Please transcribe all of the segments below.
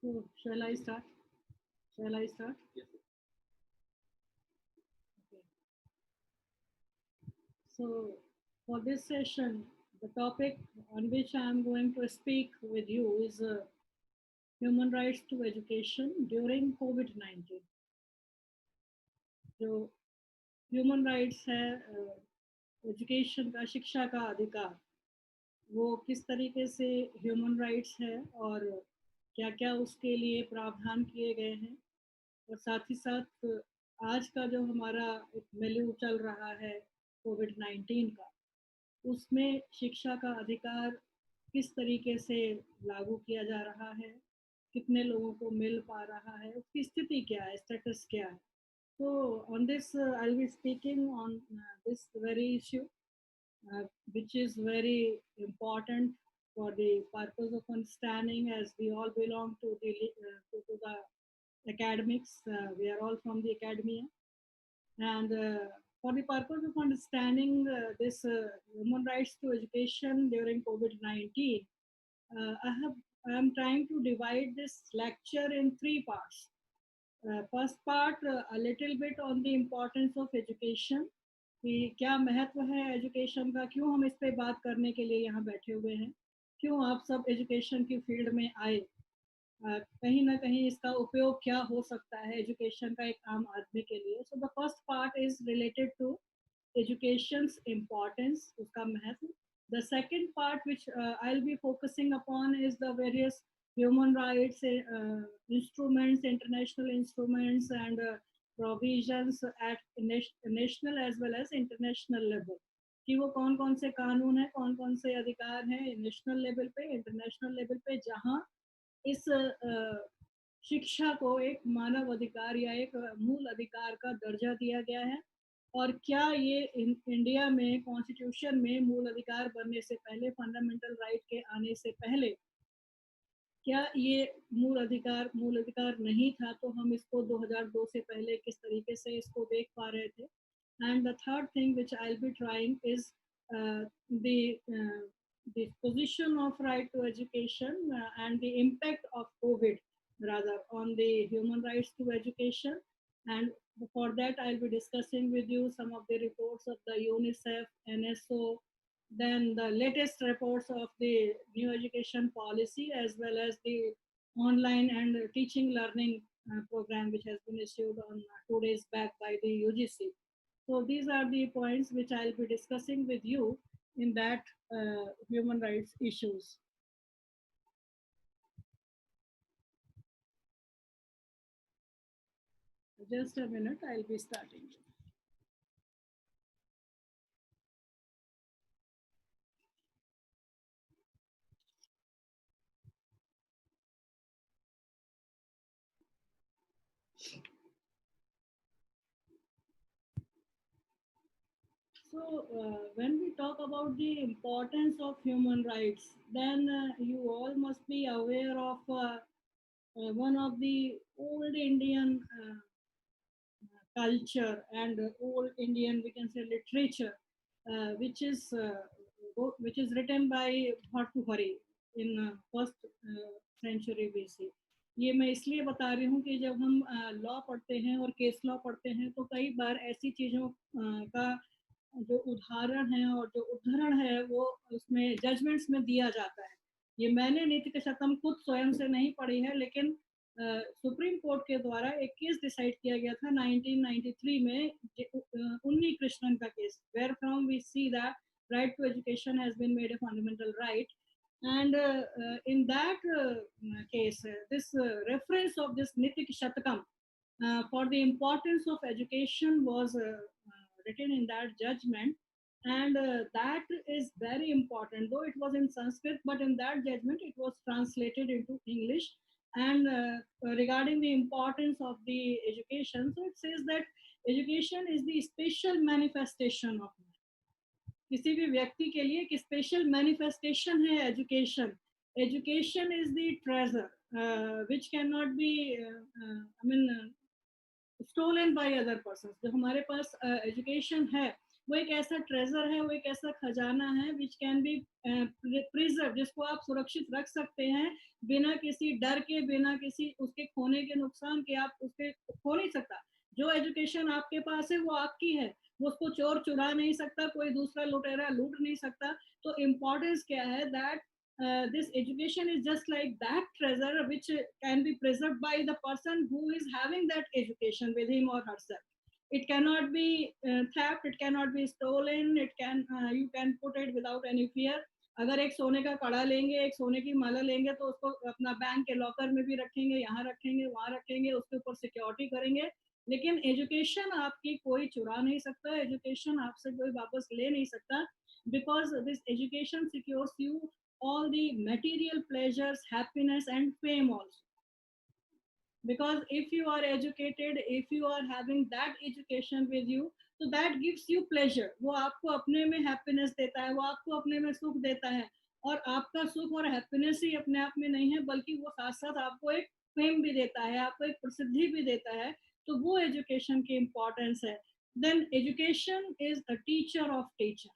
So, shall I start? Shall I start? Yes. Okay. So, for this session, the topic on which I am going to speak with you is human rights to education during COVID-19. जो human rights है, education का, शिक्षा का अधिकार, वो किस तरीके से ह्यूमन राइट्स है और क्या क्या उसके लिए प्रावधान किए गए हैं, और साथ ही साथ आज का जो हमारा एक मिलियू चल रहा है कोविड-19 का, उसमें शिक्षा का अधिकार किस तरीके से लागू किया जा रहा है, कितने लोगों को मिल पा रहा है, उसकी स्थिति क्या है, स्टेटस क्या है. So on this, I'll be speaking on this very issue, which is very important for the purpose of understanding, as we all belong to the academics. We are all from the academia, and for the purpose of understanding this human rights to education during COVID-19, I am trying to divide this lecture in three parts. First part, a little bit on the importance of education, कि क्या महत्व है education का, क्यों हम इस पे बात करने के लिए यहाँ बैठे हुए हैं, क्यों आप सब एजुकेशन की फील्ड में आए, कहीं ना कहीं इसका उपयोग क्या हो सकता है एजुकेशन का एक आम आदमी के लिए. So the first part is related to education's importance, उसका महत्व. The second part which I'll be focusing upon is the various human rights instruments, international instruments, and provisions at national as well as international level, कि वो कौन कौन से कानून है, कौन कौन से अधिकार हैं नेशनल लेवल पे, इंटरनेशनल लेवल पे, जहाँ इस शिक्षा को एक मानव अधिकार या एक मूल अधिकार का दर्जा दिया गया है, और क्या ये इंडिया में कॉन्स्टिट्यूशन में मूल अधिकार बनने से पहले, फंडामेंटल राइट के आने से पहले, क्या ये मूल अधिकार नहीं था, तो हम इसको 2002 से पहले किस तरीके से इसको देख पा रहे थे. And the third thing which I will be trying is the position of right to education and the impact of COVID rather on the human rights to education. And for that, I'll be discussing with you some of the reports of the UNICEF, NSO, then the latest reports of the new education policy, as well as the online and teaching learning program which has been issued on 2 days back by the UGC. So these are the points which I'll be discussing with you in that human rights issues. Just a minute, I'll be starting. So, when we talk about the importance of human rights, then you all must be aware of one of the old Indian culture and old Indian, we can say, literature, which is written by Bhartuhari in first century BC. ये मैं इसलिए बता रही हूँ कि जब हम law पढ़ते हैं और केस लॉ पढ़ते हैं, तो कई बार ऐसी चीज़ों का जो उदाहरण है और जो उद्धरण है वो उसमें जजमेंट्स में दिया जाता है. ये मैंने नीति के शतम खुद स्वयं से नहीं पढ़ी है, लेकिन सुप्रीम कोर्ट के द्वारा एक केस डिसाइड किया गया था 1993 में, उन्नी कृष्णन का case, where from we see that right to education has been made a fundamental right. And in that case, this reference of this Nitik Shatakam for the importance of education was written in that judgment. And that is very important, though it was in Sanskrit, but in that judgment it was translated into English. And regarding the importance of the education, so it says that education is the special manifestation of man. किसी भी व्यक्ति के लिए एक special manifestation है education. Education is the treasure which can not be I mean stolen by other persons. जो हमारे पास education है वो एक ऐसा ट्रेजर है, वो एक ऐसा खजाना है विच कैन बी प्रिजर्व, जिसको आप सुरक्षित रख सकते हैं बिना किसी डर के, बिना किसी उसके खोने के नुकसान के। आप उसके खो नहीं सकता। जो एजुकेशन आपके पास है वो आपकी है, वो उसको चोर चुरा नहीं सकता, कोई दूसरा लुटेरा लूट नहीं सकता। तो इम्पोर्टेंस क्या है, that this education is just like that treasure which can be preserved by the person who is having that education with him or herself. It cannot be theft, it cannot be stolen, it can you can put it without any fear. अगर एक सोने का कड़ा लेंगे, एक सोने की माला लेंगे, तो उसको अपना बैंक के लॉकर में भी रखेंगे, यहाँ रखेंगे, वहाँ रखेंगे, उसके ऊपर सिक्योरिटी करेंगे। लेकिन एजुकेशन आपकी कोई चुरा नहीं सकता, एजुकेशन आपसे कोई वापस ले नहीं सकता, because this education secures you all the material pleasures, happiness and fame also. Because if you are educated, if you are having that education with you, so that gives you pleasure, वो आपको अपने में happiness देता है, वो आपको अपने में सुख देता है। और आपका सुख और happiness ही अपने आप में नहीं है, बल्कि वो साथ साथ आपको एक fame भी देता है, आपको एक प्रसिद्धि भी देता है। तो वो education की importance है। Then education is a teacher of teacher।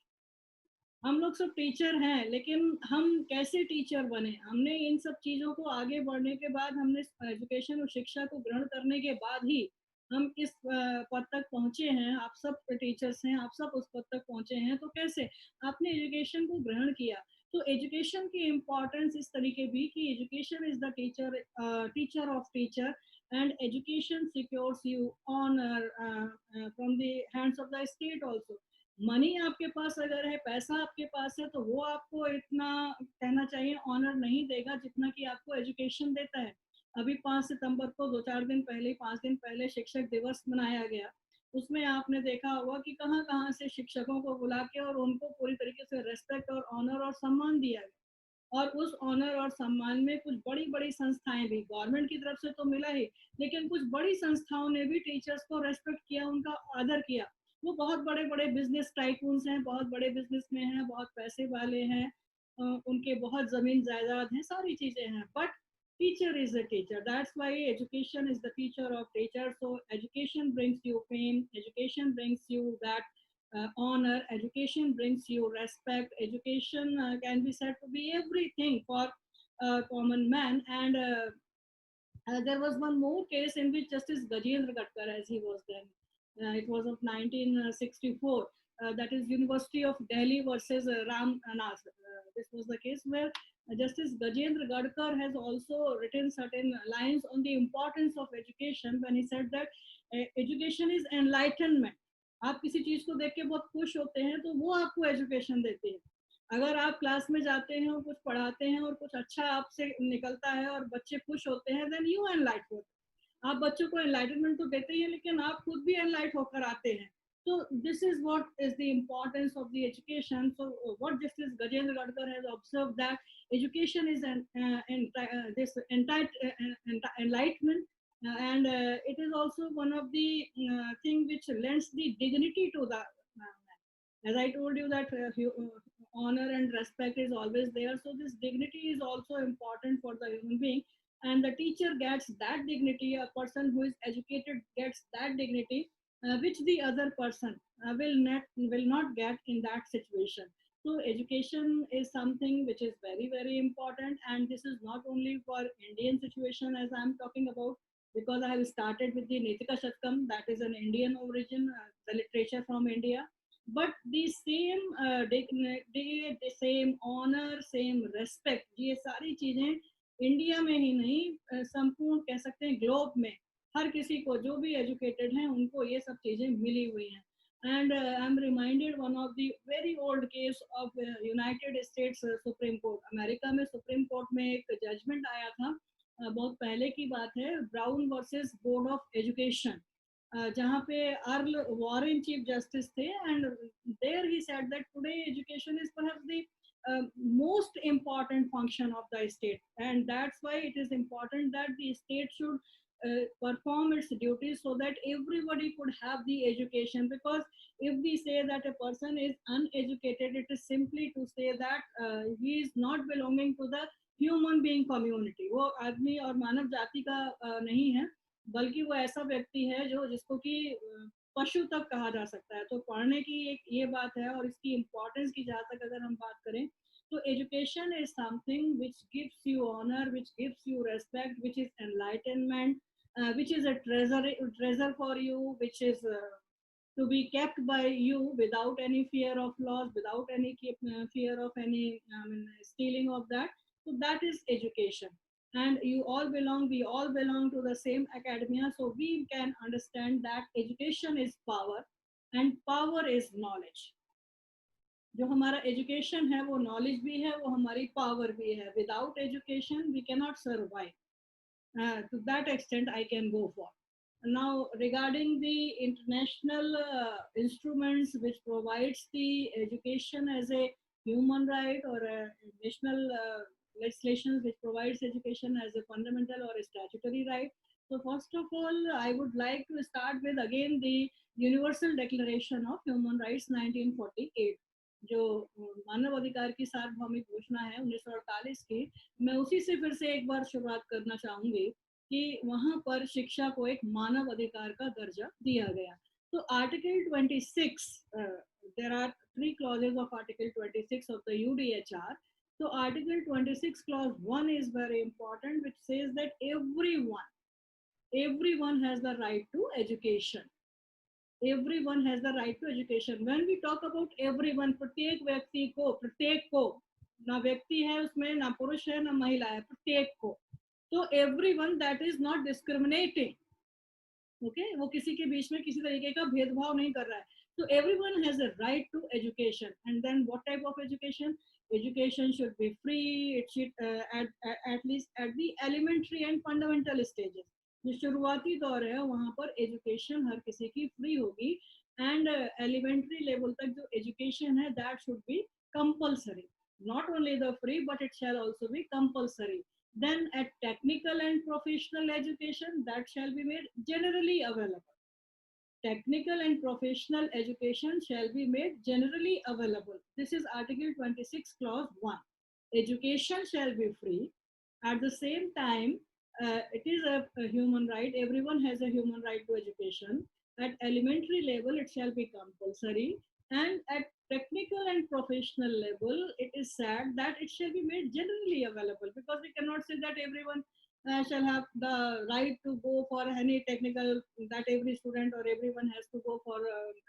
हम लोग सब टीचर हैं, लेकिन हम कैसे टीचर बने? हमने इन सब चीज़ों को आगे बढ़ने के बाद, हमने एजुकेशन और शिक्षा को ग्रहण करने के बाद ही हम इस पद तक पहुँचे हैं। आप सब टीचर्स हैं, आप सब उस पद तक पहुँचे हैं, तो कैसे? आपने एजुकेशन को ग्रहण किया। तो एजुकेशन की इम्पोर्टेंस इस तरीके भी कि education is the teacher of teacher, and education secures you honour from the hands of the state also. Money आपके पास अगर है, पैसा आपके पास है, तो वो आपको इतना कहना चाहिए ऑनर नहीं देगा जितना कि आपको एजुकेशन देता है। अभी 5 सितंबर को 2-4 दिन पहले, 5 दिन पहले शिक्षक दिवस मनाया गया। उसमें आपने देखा होगा कि कहाँ-कहाँ से शिक्षकों को बुला के और उनको पूरी तरीके से रिस्पेक्ट और ऑनर और सम्मान दिया गया। और उस ऑनर और सम्मान में कुछ बड़ी-बड़ी संस्थाएँ भी, गवर्नमेंट की तरफ से तो मिला ही, लेकिन कुछ बड़ी संस्थाओं ने भी टीचर्स को रिस्पेक्ट किया, उनका आदर किया। वो बहुत बड़े-बड़े बिज़नेस टाइकून्स हैं, बहुत बड़े बिज़नेस में हैं, बहुत पैसे वाले हैं, उनके बहुत ज़मीन जायदाद हैं, सारी चीज़ें हैं, but teacher is a teacher. That's why education is the teacher of teacher. So education brings you fame, education brings you that honor, education brings you respect, education can be said to be everything for a common man. And there was one more case in which Justice Gajendra Gatkar, as he was then, it was of 1964, that is University of Delhi versus Ram Anas. This was the case where Justice Gajendra Gadkar has also written certain lines on the importance of education when he said that education is enlightenment. आप किसी चीज को देख के बहुत खुश होते हैं, तो वो आपको एजुकेशन देती है। अगर आप क्लास में जाते हैं और कुछ पढ़ाते हैं और कुछ अच्छा आपसे निकलता है और बच्चे खुश होते हैं, देन यू एनलाइट होते हैं। आप बच्चों को एनलाइटमेंट तो देते ही हैं, लेकिन आप खुद भी एनलाइट होकर आते हैं। तो this is what is the importance of the education. So what justice Gajendra Gadkar has observe that education is this enlightenment, and it is also one of the thing which lends the dignity to the man. As I told you that honor and respect is always there, so this dignity is also important for the human being, and the teacher gets that dignity, a person who is educated gets that dignity, which the other person will not get in that situation. So education is something which is very very important, and this is not only for Indian situation as I am talking about, because I have started with the Nitika Shatkam, that is an Indian origin, the literature from India. But the same dignity, the same honor, same respect, ये सारी चीजें India में ही नहीं, संपूर्ण कह सकते हैं globe में हर किसी को, जो भी एजुकेटेड हैं, उनको ये सब चीजें मिली हुई हैं। And I'm reminded one of the very old case of United States Supreme Court. America में सुप्रीम कोर्ट में एक जजमेंट आया था, बहुत पहले की बात है, Brown versus board of education, जहाँ पे अर्ल वॉरेन चीफ जस्टिस थे, and there he said that today education is perhaps the most important function of the state, and that's why it is important that the state should perform its duties so that everybody could have the education. Because if we say that a person is uneducated, it is simply to say that he is not belonging to the human being community, वो आदमी और मानव जाति का नहीं है, बल्कि वो ऐसा व्यक्ति है जो जिसको कि पशु तक कहा जा सकता है। तो पढ़ने की एक ये बात है, और इसकी इम्पोर्टेंस की जहाँ तक अगर हम बात करें, तो education is something which gives you honour, which gives you respect, which is enlightenment, which is a treasure for you, which is to be kept by you without any fear of loss, without any fear of any stealing of that. So that is education. And we all belong to the same academia, so we can understand that education is power, and power is knowledge. जो हमारा education है वो knowledge भी है, वो हमारी power भी है. Without education we can not survive. To that extent I can go for. Now regarding the international instruments which provides the education as a human right, or a national legislations which provides education as a fundamental or a statutory right. So first of all I would like to start with again the Universal Declaration of Human Rights 1948, जो मानव अधिकार की सार्वभौमिक घोषणा है 1948 की. मैं उसी से फिर से एक बार शुरुआत करना चाहूंगी कि वहां पर शिक्षा को एक मानव अधिकार का दर्जा दिया गया. तो article 26, there are 3 clauses of article 26 of the UDHR. So article 26 clause 1 is very important, which says that everyone has the right to education. Everyone has the right to education. When we talk about everyone, प्रत्येक व्यक्ति को, प्रत्येक को, ना व्यक्ति है उसमें, ना पुरुष है ना महिला है, प्रत्येक को. तो everyone, that is not discriminating. Okay, वो किसी के बीच में किसी तरीके का भेदभाव नहीं कर रहा है. So everyone has a right to education. And then what type of education? Education should be free. It should at least at the elementary and fundamental stages. जो शुरुआती दौर है वहाँ पर एजुकेशन हर किसी की फ्री होगी. एंड एलिमेंट्री लेवल तक जो एजुकेशन है that should be compulsory. Not only the free, but it shall also be compulsory. Then at technical and professional education, that shall be made generally available. Technical and professional education shall be made generally available. This is Article 26 Clause 1. Education shall be free. At the same time, it is a human right. Everyone has a human right to education. At elementary level, it shall be compulsory. And at technical and professional level, it is said that it shall be made generally available, because we cannot say that everyone shall have the right to go for any technical, that every student or everyone has to go for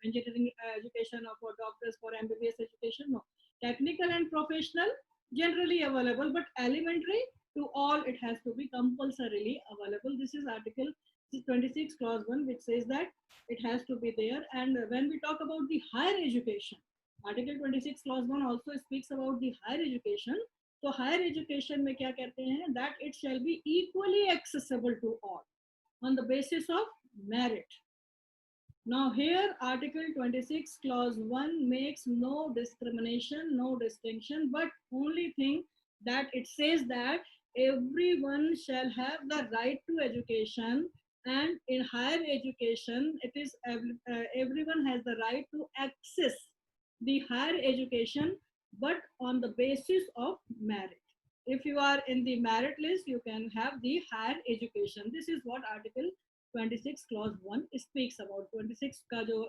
engineering education or for doctors for MBBS education. No, technical and professional generally available, but elementary to all it has to be compulsorily available. This is Article 26 Clause 1, which says that it has to be there. And when we talk about the higher education, Article 26 Clause 1 also speaks about the higher education. तो higher education में क्या कहते हैं, that it shall be equally accessible to all on the basis of merit. Now here Article 26 Clause 1 makes no discrimination, no distinction, but only thing that it says that everyone shall have the right to education. And in higher education it is everyone has the right to access the higher education, but on the basis of merit. If you are in the merit list, you can have the higher education. This is what Article 26 Clause 1 speaks about. 26 का जो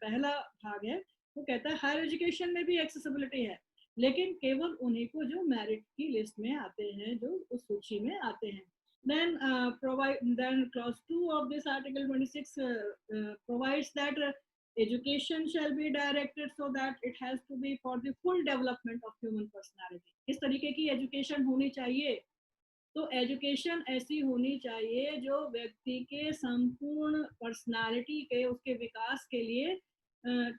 पहला भाग है वो कहता है higher education में भी एक्सेसिबिलिटी है, लेकिन केवल उन्हीं को जो मेरिट की लिस्ट में आते हैं, जो उस सूची में आते हैं. Then clause 2 of this Article 26 provides that education shall be directed so that it has to be for the full development of human personality. इस तरीके की एजुकेशन होनी चाहिए. तो एजुकेशन ऐसी होनी चाहिए जो व्यक्ति के संपूर्ण पर्सनालिटी के, उसके विकास के लिए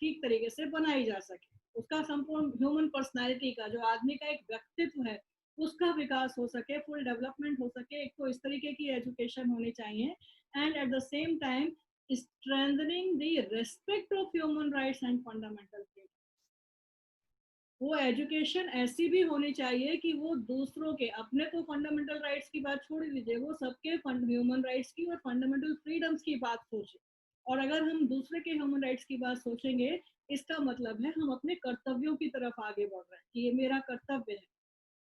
ठीक तरीके से बनाई जा सके. उसका संपूर्ण ह्यूमन पर्सनालिटी का, जो आदमी का एक व्यक्तित्व है, उसका विकास हो सके, फुल डेवलपमेंट हो सके. एक तो इस तरीके की एजुकेशन होनी चाहिए. And at the same time strengthening the respect of human rights and fundamental freedom. वो एजुकेशन ऐसी भी होनी चाहिए कि वो दूसरों के, अपने तो फंडामेंटल राइट्स की बात छोड़ दीजिए, वो सबके ह्यूमन राइट्स की और फंडामेंटल फ्रीडम्स की बात सोचे. और अगर हम दूसरे के ह्यूमन राइट्स की बात सोचेंगे, इसका मतलब है हम अपने कर्तव्यों की तरफ आगे बढ़ रहे हैं कि ये मेरा कर्तव्य है.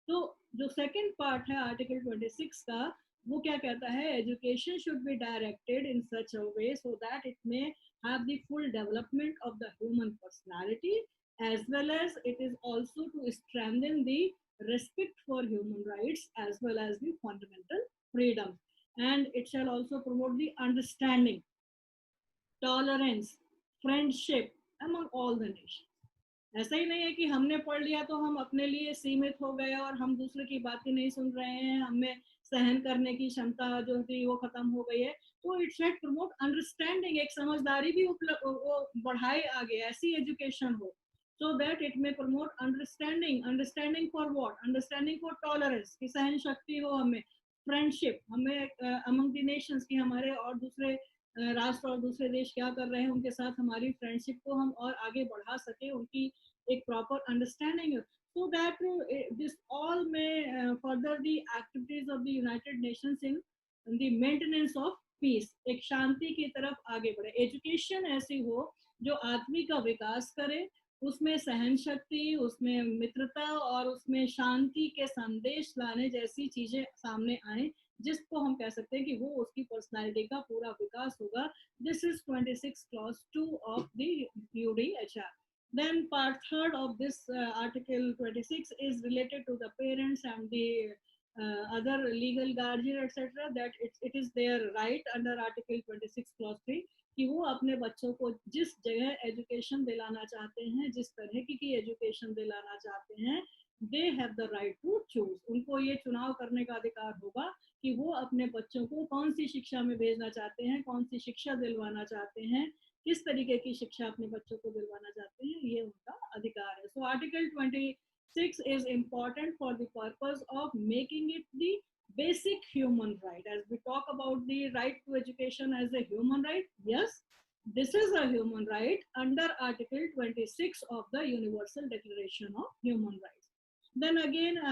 तो जो सेकंड पार्ट है आर्टिकल 26 का, वो क्या कहता है, education should be directed in such a way so that it may have the full development of the human personality, as well as it is also to strengthen the respect for human rights as well as the fundamental freedoms, and it shall also promote the understanding, tolerance, friendship among all the nations. ऐसा ही नहीं है कि हमने पढ़ लिया तो हम अपने लिए सीमित हो गए और हम दूसरे की बातें नहीं सुन रहे हैं, हमें सहन करने की क्षमता जो थी वो खत्म हो गई है। तो इट शेड प्रमोट अंडरस्टैंडिंग, एक समझदारी भी वो बढ़ाए आगे, ऐसी एजुकेशन हो सो दैट इट में promote understanding, understanding for what, understanding for tolerance की सहन शक्ति हो हमें, फ्रेंडशिप हमें अमंग द नेशंस की हमारे और दूसरे राष्ट्र और दूसरे देश क्या कर रहे हैं उनके साथ हमारी फ्रेंडशिप को हम और आगे बढ़ा सके, उनकी एक proper understanding, so that this all may further the activities of the United Nations in the maintenance of peace, एक शांति की तरफ आगे बढ़े। एजुकेशन ऐसी हो जो आदमी का विकास करे, उसमें सहन शक्ति, उसमें मित्रता और उसमें शांति के संदेश लाने जैसी चीजें सामने आए, जिसको हम कह सकते हैं कि वो उसकी पर्सनालिटी का पूरा विकास होगा। This is 26 clause 2 of the UDHR. Then part third of this article 26 is related to the parents and the other legal guardian etc, that it is their right under article 26 clause 3 कि वो अपने बच्चों को जिस जगह education दिलाना चाहते हैं, जिस तरह की एजुकेशन दिलाना चाहते हैं, they have the right to choose, उनको ये चुनाव करने का अधिकार होगा कि वो अपने बच्चों को कौन सी शिक्षा में भेजना चाहते हैं, कौन सी शिक्षा दिलवाना चाहते हैं, किस तरीके की शिक्षा अपने बच्चों को दिलवाना चाहते हैं, ये उनका अधिकार है। So article 26 is important for the purpose of making it the basic human right. As we talk about the right to education as a human right, yes, this is a human right under article 26 of the Universal Declaration of Human Rights. Then again,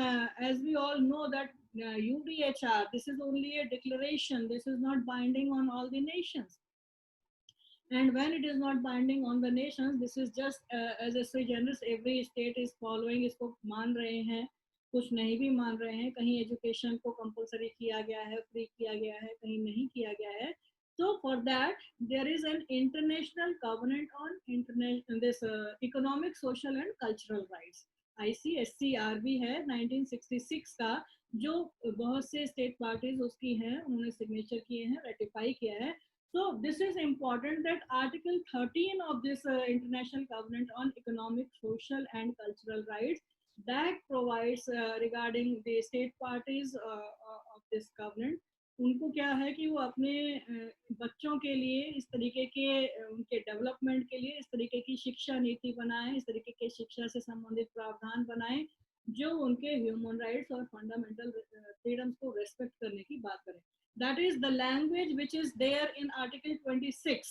as we all know that UDHR, this is only a declaration, this is not binding on all the nations. And when it is not binding on the nations, this is just as a sui generis, every state is following, इसको मान रहे हैं, कुछ नहीं भी मान रहे हैं, कहीं एजुकेशन को कंपलसरी किया गया है, फ्री किया गया है, कहीं नहीं किया गया है। So for that there is an international covenant on international this economic, social and cultural rights, ICSCR है 1966 का, जो बहुत से स्टेट पार्टीज उसकी हैं, उन्होंने सिग्नेचर किए हैं, रेटिफाई किया है। So this is important that Article 13 of this International Covenant on Economic, Social and Cultural Rights, that provides regarding the state parties of this covenant, उनको क्या है कि वो अपने बच्चों के लिए इस तरीके के उनके डेवलपमेंट के लिए इस तरीके की शिक्षा नीति बनाएं, इस तरीके के शिक्षा से संबंधित प्रावधान बनाएं जो उनके ह्यूमन राइट्स और फंडामेंटल फ्रीडम्स को रेस्पेक्ट करने की बात करें। That is the language which is there in article 26,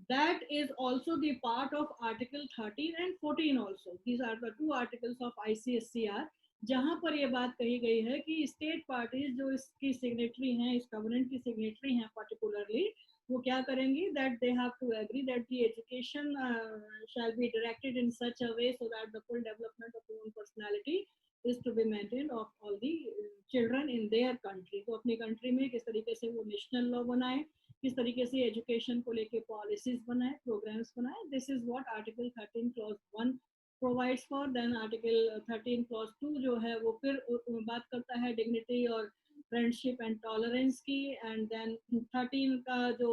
that is also the part of article 13 and 14 also. These are the two articles of ICSCR जहां पर ये बात कही गई है कि स्टेट पार्टीज जो इसकी सिग्नेटरी हैं, इस कवेनेंट की सिग्नेटरी हैं पर्टिकुलरली, वो क्या करेंगी, that they have to agree that the education shall be directed in such a way so that the full development of human personality is to be maintained of all the children in their country. तो अपनी country में किस तरीके से वो national law बनाए, किस तरीके से एजुकेशन को लेके पॉलिसीज बनाए, प्रोग्राम्स बनाए, this is what article 13 clause 1 provides for. Then article 13 clause 2 जो है वो फिर बात करता है डिग्निटी और फ्रेंडशिप एंड टॉलरेंस की, एंड देन 13 का जो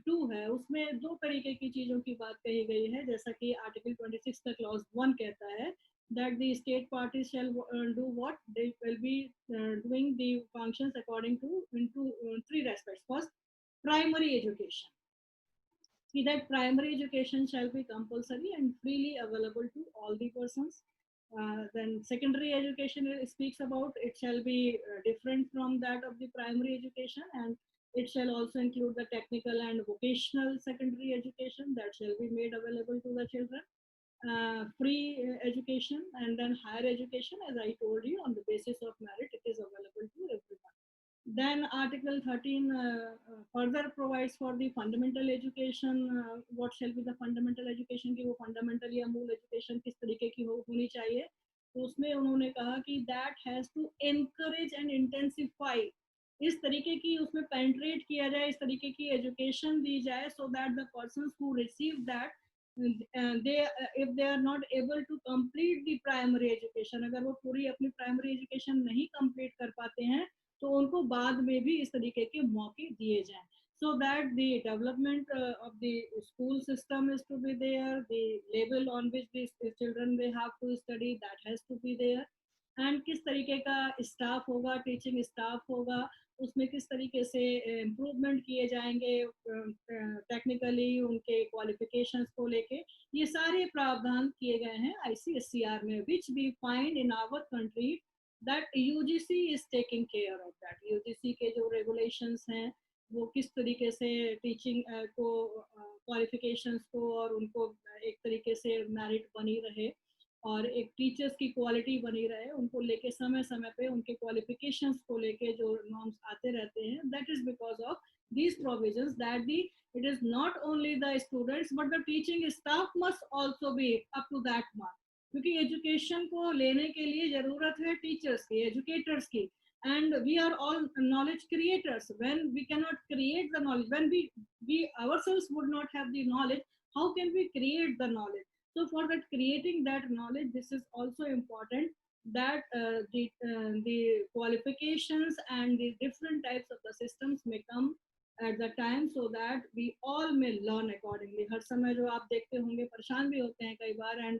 2 है उसमें दो तरीके की चीज़ों की बात कही गई है, जैसा कि आर्टिकल 26 का क्लॉज 1 कहता है that the state parties shall do what they will be doing the functions according to into 3 aspects. First, primary education, see that primary education shall be compulsory and freely available to all the persons. Then secondary education speaks about it shall be different from that of the primary education, and it shall also include the technical and vocational secondary education that shall be made available to the children. Free education, and then higher education, as I told you, on the basis of merit, it is available to everyone. Then Article 13 further provides for the fundamental education. What shall be the fundamental education की वो fundamental या मूल education किस तरीके की होनी चाहिए, तो उसमें उन्होंने कहा कि that has to encourage and intensify इस तरीके की उसमें पेंट्रेट किया जाए, इस तरीके की एजुकेशन दी जाए, so that the persons who receive that they, if they are not able to complete the primary education, अगर वो पूरी अपनी प्राइमरी एजुकेशन नहीं कंप्लीट कर पाते हैं तो उनको बाद में भी इस तरीके के मौके दिए जाएं, so that the development of the school system is to be there, the level on which these children they have to study that has to be there, and किस तरीके का स्टाफ होगा, टीचिंग स्टाफ होगा, उसमें किस तरीके से improvement किए जाएंगे टेक्निकली, उनके क्वालिफिकेशंस को लेके, ये सारे प्रावधान किए गए हैं आईसीएससीआर में, which we find in our country that UGC is taking care of that. UGC के जो रेगुलेशंस हैं वो किस तरीके से टीचिंग को, क्वालिफिकेशंस को और उनको एक तरीके से मेरिट बनी रहे और एक टीचर्स की क्वालिटी बनी रहे, उनको लेके समय समय पे उनके क्वालिफिकेशंस को लेके जो नॉर्म्स आते रहते हैं, that is because of these provisions that the it is not only the students but the teaching staff must also be up to that mark, क्योंकि एजुकेशन को लेने के लिए जरूरत है टीचर्स की, एजुकेटर्स की, and we are all knowledge creators. When we cannot create the knowledge, when we ourselves would not have the knowledge, how can we create the knowledge? So for that creating that knowledge, this is also important that the qualifications and the different types of the systems may come at the time, so that we all may learn accordingly. हर समय जो आप देखते होंगे परेशान भी होते हैं कई बार, and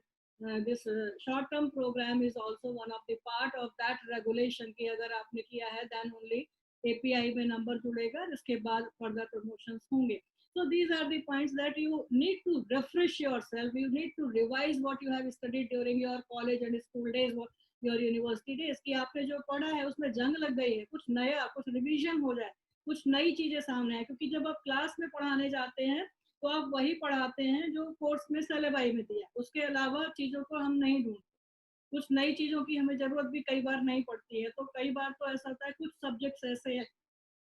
this short term program is also one of the part of that regulation कि अगर आपने किया है then only API में नंबर जुड़ेगा, इसके बाद further promotions होंगे. So these are the points that you need to refresh yourself. You need to revise what you have studied during your college and school days, your university days, कि आपने जो पढ़ा है उसमें जंग लग गई है, कुछ नया, कुछ रिवीजन हो जाए, कुछ नई चीजें सामने आए, क्योंकि जब आप क्लास में पढ़ाने जाते हैं तो आप वही पढ़ाते हैं जो कोर्स में सिलेबस में दिया, उसके अलावा चीजों को हम नहीं ढूंढते, कुछ नई चीजों की हमें जरूरत भी कई बार नहीं पड़ती है। तो कई बार तो ऐसा होता है, कुछ सब्जेक्ट्स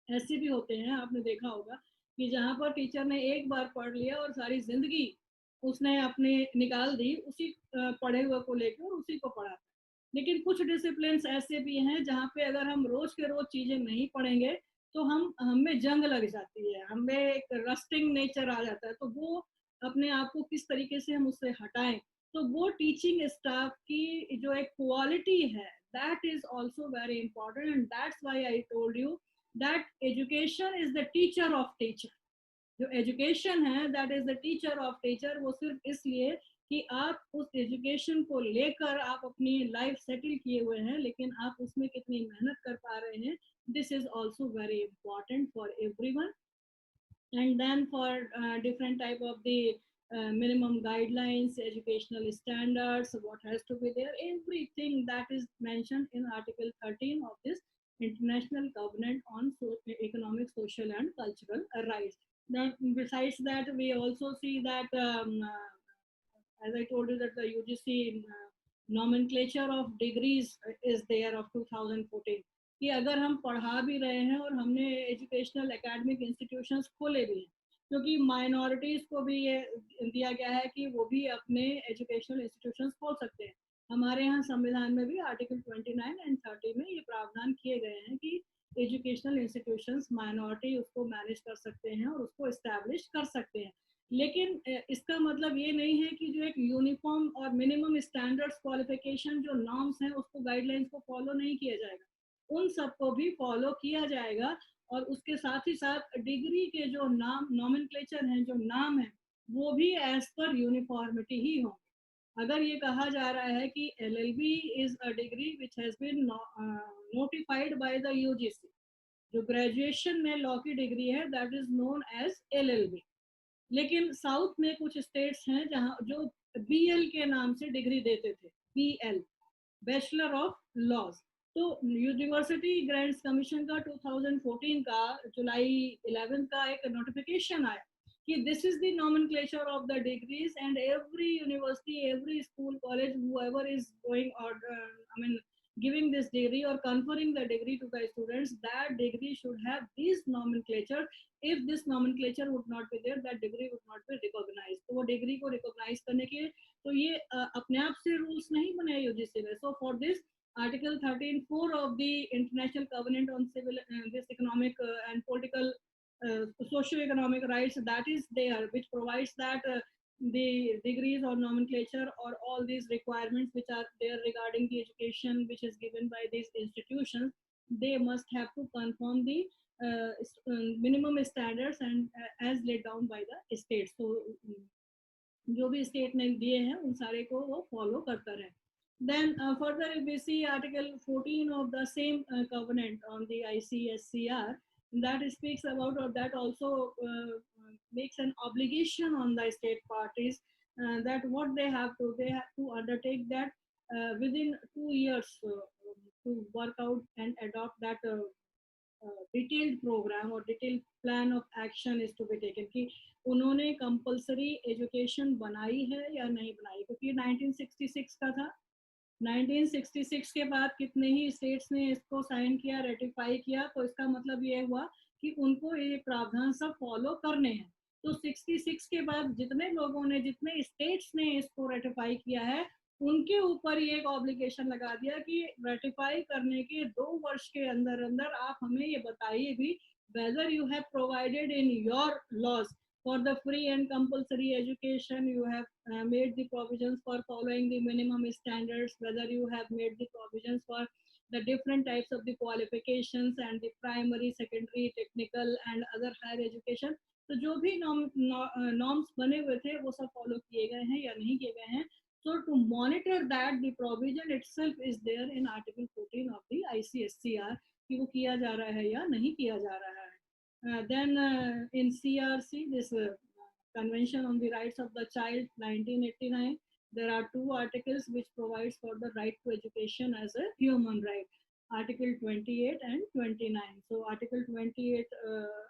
ऐसे भी होते हैं, आपने देखा होगा कि जहाँ पर टीचर ने एक बार पढ़ लिया और सारी जिंदगी उसने अपने निकाल दी उसी पढ़े हुए को लेकर और उसी को पढ़ा। लेकिन कुछ डिसिप्लिन ऐसे भी हैं जहाँ पे अगर हम रोज के रोज चीजें नहीं पढ़ेंगे तो हमें जंग लग जाती है, हमें एक रस्टिंग नेचर आ जाता है, तो वो अपने आप को किस तरीके से हम उससे हटाएं, तो वो टीचिंग स्टाफ की जो एक क्वालिटी है, that is also very important, and that's why I told you that education is the teacher of teacher. जो एजुकेशन है that is the teacher of teacher, वो सिर्फ इसलिए कि आप उस एजुकेशन को लेकर आप अपनी लाइफ सेटल किए हुए हैं, लेकिन आप उसमें कितनी मेहनत कर पा रहे हैं, this is also very important for everyone. And then for different type of the minimum guidelines, educational standards, what has to be there, everything that is mentioned in article 13 of this international covenant on economic, social and cultural rights. Then besides that, we also see that as I told you that the UGC nomenclature of degrees is there of 2014, कि अगर हम पढ़ा भी रहे हैं और हमने educational academic institutions खोले भी हैं, क्योंकि माइनॉरिटीज को भी ये दिया गया है कि वो भी अपने एजुकेशनल इंस्टीट्यूशंस खोल सकते हैं। हमारे यहाँ संविधान में भी आर्टिकल 29 एंड 30 में ये प्रावधान किए गए हैं कि एजुकेशनल इंस्टीट्यूशंस माइनॉरिटी उसको मैनेज कर सकते हैं और उसको इस्टेब्लिश कर सकते हैं। लेकिन इसका मतलब ये नहीं है कि जो एक यूनिफॉर्म और मिनिमम स्टैंडर्ड्स क्वालिफिकेशन जो नॉर्म्स हैं उसको गाइडलाइंस को फॉलो नहीं किया जाएगा, उन सबको भी फॉलो किया जाएगा। और उसके साथ ही साथ डिग्री के जो नाम नॉमेनक्लेचर हैं, जो नाम है, वो भी एज पर यूनिफॉर्मिटी ही होंगे। अगर ये कहा जा रहा है कि LLB is a degree which has been notified by the UGC, जो ग्रेजुएशन में लॉ की डिग्री है that is known as LLB। लेकिन साउथ में कुछ स्टेट्स हैं जहां जो BL के नाम से डिग्री देते थे, BL, बैचलर ऑफ लॉज। तो यूनिवर्सिटी ग्रांट्स कमीशन का 2014 का जुलाई 11 का एक नोटिफिकेशन आया कि this is the nomenclature of the degrees and every university, every school, college, whoever is going or I mean giving this degree or conferring the degree to the students, that degree should have this nomenclature. If this nomenclature would not be there, that degree would not be recognized. तो वो degree को recognise करने के तो ये अपने आप से रूल्स नहीं बनाए UGC ने। So for this Article 13.4 of the International Covenant on Civil, this economic and political, socio-economic rights, that is there, which provides that the degrees or nomenclature or all these requirements which are there regarding the education which is given by these institutions, they must have to conform the minimum standards and as laid down by the state. So जो भी state ने दिए हैं उन सारे को वो follow करता रहे. Then further if we see Article 14 of the same covenant on the ICSCR, that speaks about, or that also makes an obligation on the state parties that what they have to undertake that within 2 years to work out and adopt that detailed programme और detailed plan of action is to be taken कि उन्होंने compulsory education बनाई है या नहीं बनाई, क्योंकि 1966 का था. 1966 के बाद कितने ही स्टेट्स ने इसको साइन किया, रेटिफाई किया, तो इसका मतलब ये हुआ कि उनको ये प्रावधान सब फॉलो करने हैं. तो 66 के बाद जितने लोगों ने, जितने स्टेट्स ने इसको रेटिफाई किया है, उनके ऊपर ये एक ऑब्लिगेशन लगा दिया कि रेटिफाई करने के 2 वर्ष के अंदर अंदर आप हमें ये बताइए भी whether you have provided in your laws for the free and compulsory education, you have made the provisions for following the minimum standards, whether you have made the provisions for the different types of the qualifications and the primary, secondary, technical and other higher education. तो जो भी norms बने हुए थे वो सब follow किए गए हैं या नहीं किए गए हैं. So to monitor that, the provision itself is there in Article 14 of the ICSCR कि वो किया जा रहा है या नहीं किया जा रहा है. Then in CRC, this Convention on the Rights of the Child 1989, there are 2 articles which provides for the right to education as a human right. Article 28 and 29. So Article 28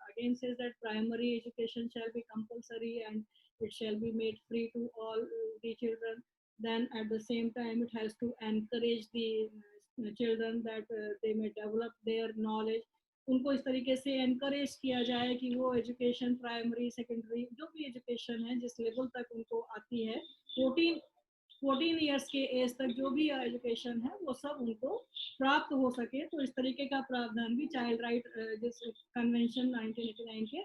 again says that primary education shall be compulsory and it shall be made free to all the children. Then at the same time it has to encourage the children that they may develop their knowledge. उनको इस तरीके से encourage किया जाए कि वो education, primary, secondary, जो भी एजुकेशन है जिस लेवल तक उनको आती है, 14 इयर्स के एज तक जो भी एजुकेशन है वो सब उनको प्राप्त हो सके. तो इस तरीके का प्रावधान भी चाइल्ड राइट जिस कन्वेंशन 1989 के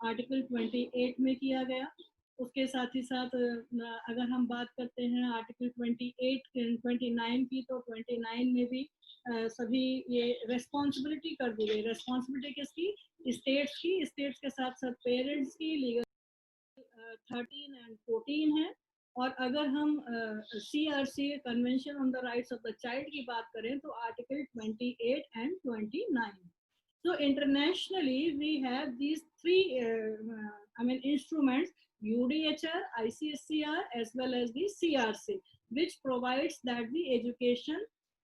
आर्टिकल 28 में किया गया. उसके साथ ही साथ अगर हम बात करते हैं आर्टिकल 28 29 की, तो 29 में भी सभी ये रेस्पॉन्सिबिलिटी कर दी गई. रेस्पॉन्सिबिलिटी किसकी? स्टेट्स की. स्टेट्स के साथ साथ पेरेंट्स की. लीगल 13 एंड 14 है. और अगर हम CRC convention on the rights of the child की बात करें तो article 28 and 29. So internationally we have these 3 instruments, UDHR, ICSCR as well as the CRC, which provides that the education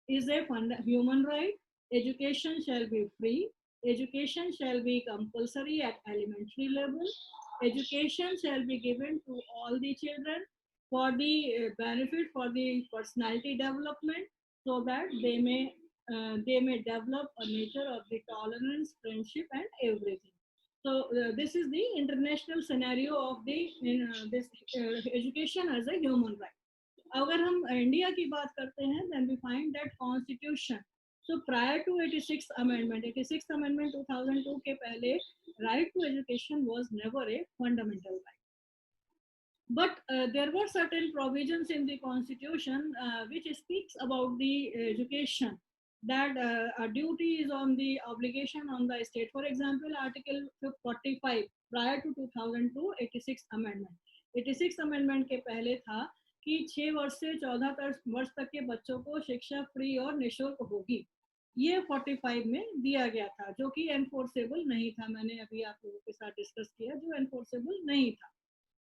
is a human right. Education shall be free. Education shall be compulsory at elementary level. Education shall be given to all the children for the benefit, for the personality development, so that they may develop a nature of the tolerance, friendship and everything. So this is the international scenario of the this education as a human right. अगर हम India की बात करते हैं, then we find that constitution, so prior to 86th amendment 2002 के पहले right to education was never a fundamental right. But there were certain provisions in the constitution which speaks about the education, that a duty is on the obligation on the state. For example, article 45 prior to 2002 86th amendment. 86th amendment के पहले था कि 6 वर्ष से 14 वर्ष तक के बच्चों को शिक्षा फ्री और निःशुल्क होगी. ये 45 में दिया गया था, जो कि एनफोर्सेबल नहीं था. मैंने अभी आप लोगों के साथ डिस्कस किया, जो एनफोर्सेबल नहीं था.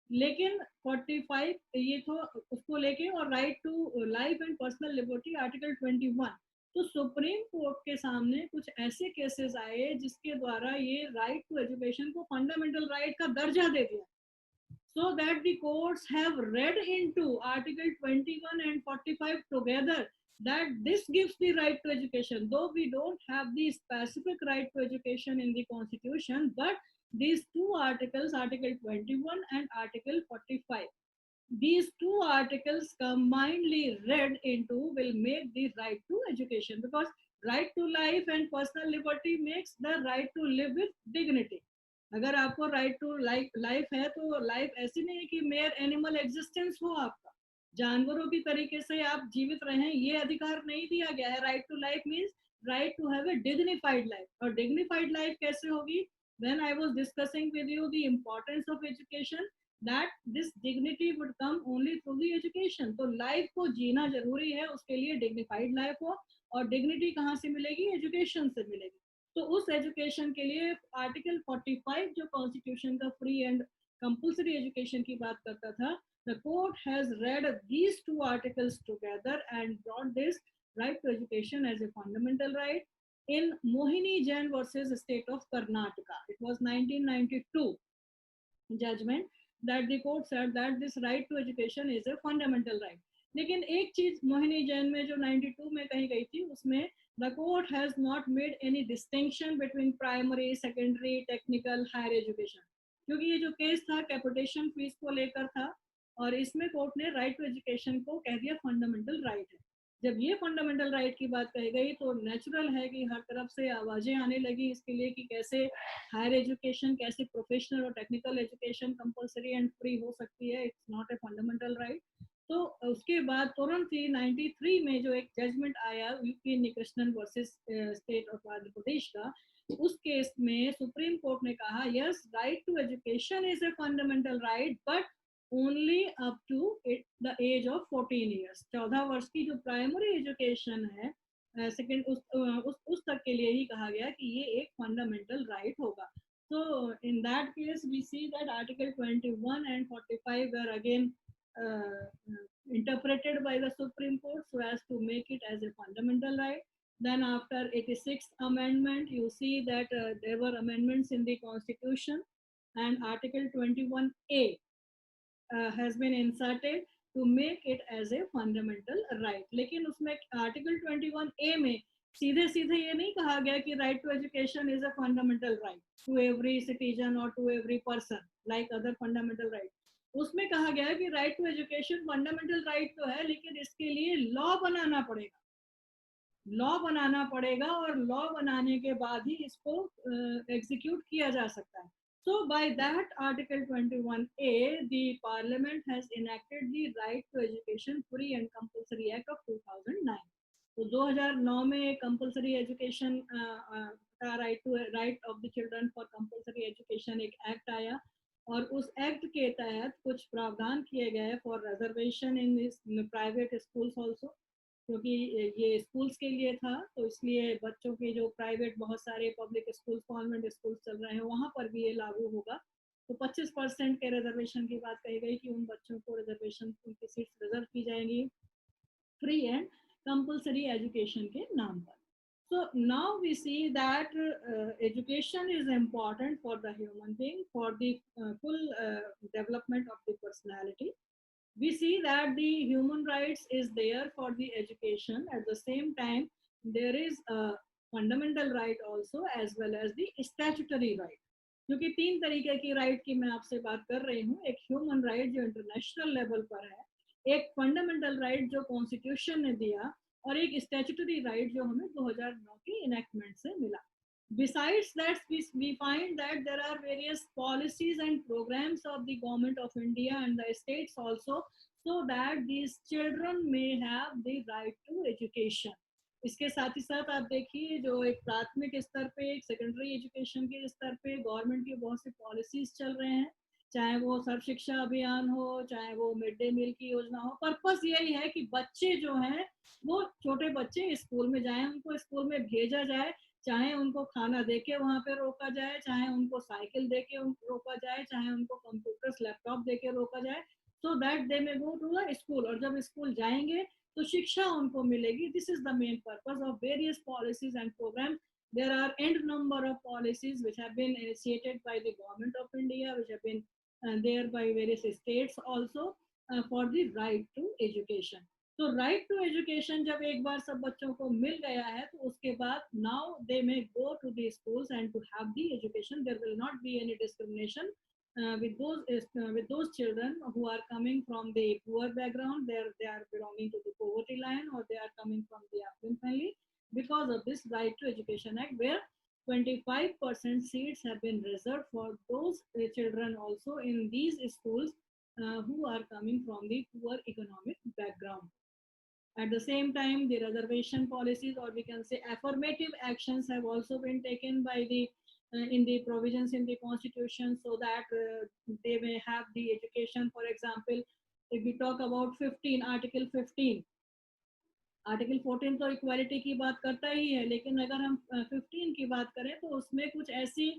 लेकिन 45 ये तो उसको लेके, और right to life and personal liberty article 21. तो सुप्रीम कोर्ट के सामने कुछ ऐसे केसेस आए जिसके द्वारा ये राइट टू एजुकेशन को फंडामेंटल राइट का दर्जा दे दिया. So that the courts have read into article 21 and 45 together, that this gives the right to education, though we don't have the specific right to education in the constitution, but these 2 articles, article 21 and article 45, these two articles combinedly read into will make the right to education, because right to life and personal liberty makes the right to live with dignity. अगर आपको right to life है तो life ऐसी नहीं है कि mayor animal existence हो आपका, जानवरों की तरीके से आप जीवित रहें, ये अधिकार नहीं दिया गया है. Right to life means right to have a dignified life. और डिग्निफाइड लाइफ कैसे होगी? When I was discussing with you the importance of education, that this dignity would come only through the education. तो life को जीना जरूरी है, उसके लिए dignified life हो, और डिग्निटी कहाँ से मिलेगी? एजुकेशन से मिलेगी. तो उस एजुकेशन के लिए आर्टिकल 45 जो कॉन्स्टिट्यूशन का फ्री एंड कंपल्सरी एजुकेशन की बात करता था, the court has read these two articles together and brought this right to education as a fundamental right in Mohini Jain versus State of Karnataka. It was 1992 judgment that the court said that this right to education is a fundamental right. लेकिन एक चीज मोहिनी जैन में जो 92 में कही गई थी, उसमें the court has not made any distinction between primary, secondary, technical, higher education. क्योंकि ये जो केस था कैपिटेशन फीस को लेकर था, और इसमें कोर्ट ने राइट टू एजुकेशन को कह दिया फंडामेंटल राइट है. जब ये फंडामेंटल राइट की बात कही गई तो नेचुरल है कि हर तरफ से आवाजें आने लगी इसके लिए कि कैसे हायर एजुकेशन, कैसे प्रोफेशनल और technical education compulsory and free हो सकती है, it's not a fundamental right. तो उसके बाद तुरंत ही 93 में जो एक जजमेंट आया Unnikrishnan versus state of Andhra Pradesh का, उस केस में सुप्रीम कोर्ट ने कहा yes, right to education is a fundamental right but only up to the age of 14 years. 14 वर्ष की जो प्राइमरी एजुकेशन है, सेकेंड उस तक के लिए ही कहा गया कि ये एक फंडामेंटल राइट होगा. So in that case we see that article 21 and 45 were again interpreted by the Supreme Court so as to make it as a fundamental right. Then after 86th amendment you see that there were amendments in the constitution and article 21A has been inserted to make it as a fundamental right. लेकिन उसमें article 21A में सीधे सीधे ये नहीं कहा गया कि right to education is a fundamental right to every citizen or to every person like other fundamental right. उसमें कहा गया है कि right to education fundamental right तो है, लेकिन इसके लिए लॉ बनाना पड़ेगा. लॉ बनाना पड़ेगा और लॉ बनाने के बाद ही इसको एग्जीक्यूट किया जा सकता है. So by that article 21A the parliament has enacted the right to education free and compulsory act of 2009. तो 2009 में कंपलसरी एजुकेशन का right of the children for compulsory education एक एक्ट आया, और उस एक्ट के तहत कुछ प्रावधान किए गए for reservation in private schools also, क्योंकि ये स्कूल्स के लिए था तो इसलिए बच्चों के जो प्राइवेट बहुत सारे पब्लिक स्कूल्स, कॉन्वेंट स्कूल्स चल रहे हैं, वहाँ पर भी ये लागू होगा. तो 25% के रिजर्वेशन की बात कही गई कि उन बच्चों को रिजर्वेशन, उनकी सीट्स रिजर्व की जाएंगी फ्री एंड कंपलसरी एजुकेशन के नाम पर. So now we see that education is important for the human being, for the full development of the personality. We see that the human rights is there for the education. At the same time there is a fundamental right also as well as the statutory right. क्योंकि तीन तरीके की right की मैं आपसे बात कर रही हूँ. एक ह्यूमन राइट जो इंटरनेशनल लेवल पर है, एक फंडामेंटल राइट जो कॉन्स्टिट्यूशन ने दिया, और एक स्टैट्यूटरी राइट जो हमें 2009 की इनैक्टमेंट से मिला. Besides that, we find that there are various policies and programs of the government of India and the states also, so that these children may have the right to education. इसके साथ ही साथ आप देखिए जो एक प्राथमिक स्तर पे, एक सेकेंडरी एजुकेशन के स्तर पे गवर्नमेंट की बहुत सी पॉलिसीज चल रहे हैं, चाहे वो सर्व शिक्षा अभियान हो, चाहे वो मिड डे मील की योजना हो. पर्पस यही है कि बच्चे जो हैं वो छोटे बच्चे स्कूल में जाएं, उनको स्कूल में भेजा जाए, चाहे उनको खाना देके वहाँ पे रोका जाए, चाहे उनको साइकिल देके रोका जाए, चाहे उनको कंप्यूटर्स लैपटॉप देके रोका जाए, so that they may go to the school. और जब स्कूल जाएंगे तो शिक्षा उनको मिलेगी. This is the main purpose of various policies and programme. There are end number of policies which have been initiated by the government of India, which have been there by various states also for the right to education. तो right to education जब एक बार सब बच्चों को मिल गया है तो उसके बाद now they may go to the schools and to have the education. There will not be any discrimination with those children who are coming from the poor background, they are belonging to the poverty line, or they are coming from the affluent family, because of this Right to Education Act, where 25% seats have been reserved for those children also in these schools who are coming from the poor economic background. At the same time, the reservation policies, or we can say affirmative actions, have also been taken by the in the provisions in the constitution, so that they may have the education. For example, if we talk about 15, article 15, article 14 तो equality की बात करता ही है, लेकिन अगर हम 15 की बात करें तो उसमें कुछ ऐसी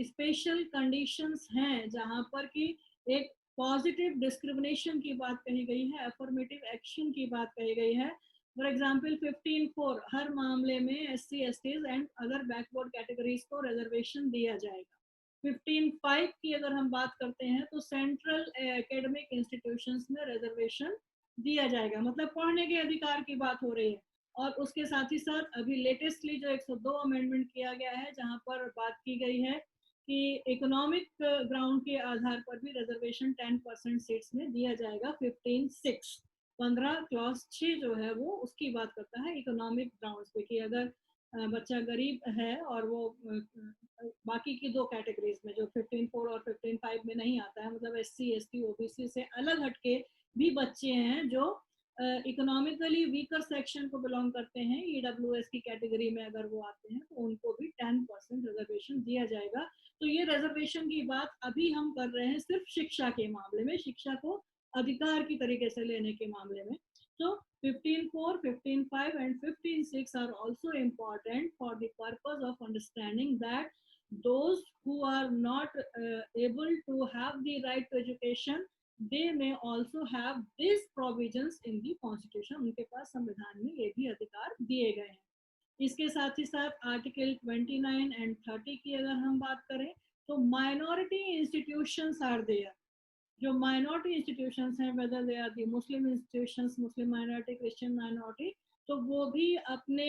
स्पेशल कंडीशंस हैं जहां पर कि एक पॉजिटिव डिस्क्रिमिनेशन की बात कही गई है, अफर्मेटिव एक्शन की बात कही गई है। फॉर एग्जांपल 15(4) हर मामले में SC, STs and other backward categories को रिजर्वेशन दिया जाएगा। 15(5) की अगर हम बात करते हैं तो सेंट्रल एकेडमिक इंस्टीट्यूशंस में रिजर्वेशन दिया जाएगा, मतलब पढ़ने के अधिकार की बात हो रही है। और उसके साथ ही साथ अभी लेटेस्टली जो 102 अमेंडमेंट किया गया है, जहां पर बात की गई है कि इकोनॉमिक ग्राउंड के आधार पर भी रिजर्वेशन 10% सीट्स में दिया जाएगा। 15(6) 15 क्लॉज 6 जो है वो उसकी बात करता है इकोनॉमिक ग्राउंड्स पे, कि अगर बच्चा गरीब है और वो बाकी की दो कैटेगरीज में जो 15(4) और 15(5) में नहीं आता है, मतलब एससी, एसटी, ओबीसी से अलग हटके भी बच्चे हैं जो इकोनॉमिकली वीकर सेक्शन को बिलोंग करते हैं, ईडब्ल्यूएस की कैटेगरी में अगर वो आते हैं तो उनको भी 10% रिजर्वेशन दिया जाएगा। तो ये रिजर्वेशन की बात अभी हम कर रहे हैं सिर्फ शिक्षा के मामले में, शिक्षा को अधिकार की तरीके से लेने के मामले में। So 15(4), 15(5) and 15(6) are also important for the purpose of understanding that those who are not able to have the right to education, they may also have these provisions in the constitution. उनके पास संविधान में ये भी अधिकार दिए गए हैं। इसके साथ ही साथ आर्टिकल 29 and 30 की अगर हम बात करें तो माइनॉरिटी इंस्टीट्यूशंस आर देयर। जो माइनॉरिटी इंस्टीट्यूशंस हैं, whether they are the Muslim institutions, Muslim minority, Christian minority, तो वो भी अपने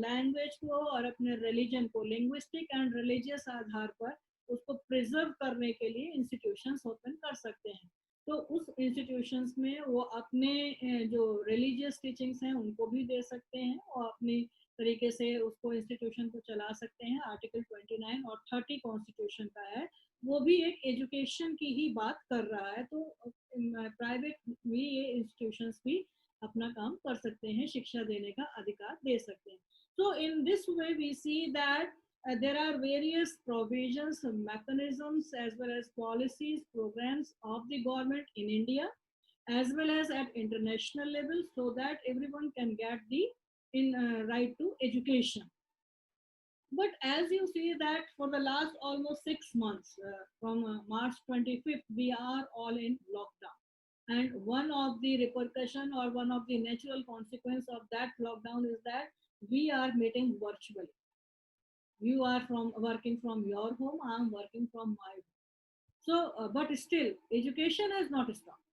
लैंग्वेज को और अपने रिलीजन को लिंग्विस्टिक एंड रिलीजियस आधार पर उसको प्रिजर्व करने के लिए इंस्टीट्यूशंस ओपन कर सकते हैं। तो उस इंस्टीट्यूशंस में वो अपने जो रिलीजियस टीचिंग्स हैं उनको भी दे सकते हैं और अपनी तरीके से उसको इंस्टीट्यूशन को चला सकते हैं। आर्टिकल 29 और 30 कॉन्स्टिट्यूशन का है, वो भी एक एजुकेशन की ही बात कर रहा है। तो प्राइवेट भी ये इंस्टीट्यूशंस भी अपना काम कर सकते हैं, शिक्षा देने का अधिकार दे सकते हैं। So in this way we see that there are various provisions, mechanisms, as well as policies, programs of the government in India, as well as at international level, so that everyone can get the right to education. But as you see that for the last almost 6 months, from March 25th, we are all in lockdown. And one of the repercussion or one of the natural consequence of that lockdown is that we are meeting virtually. You are working from your home, I am working from my home. So, but still, education has not stopped.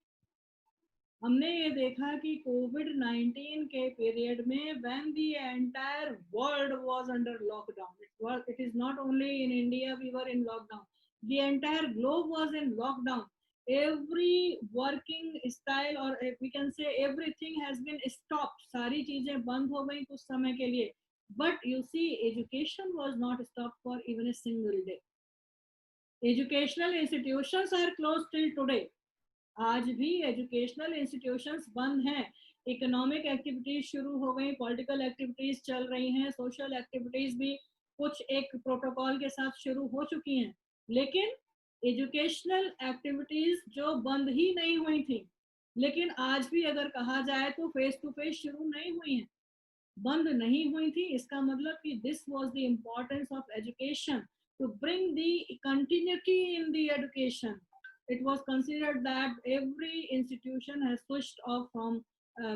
हमने ये देखा कि कोविड-19 के period में when the entire world was under lockdown, it is not only in India we were in lockdown, the entire globe was in lockdown. Every working style or we can say everything has been stopped. सारी चीजें बंद हो गई कुछ समय के लिए, but you see education was not stopped for even a single day. Educational institutions are closed till today. आज भी एजुकेशनल इंस्टीट्यूशंस बंद हैं। इकोनॉमिक एक्टिविटीज शुरू हो गई, पॉलिटिकल एक्टिविटीज चल रही हैं, सोशल एक्टिविटीज भी कुछ एक प्रोटोकॉल के साथ शुरू हो चुकी हैं, लेकिन एजुकेशनल एक्टिविटीज जो बंद ही नहीं हुई थी, लेकिन आज भी अगर कहा जाए तो फेस टू फेस शुरू नहीं हुई हैं, बंद नहीं हुई थी। इसका मतलब कि this was the importance of education to bring the continuity in the education. It was considered that every institution has switched off from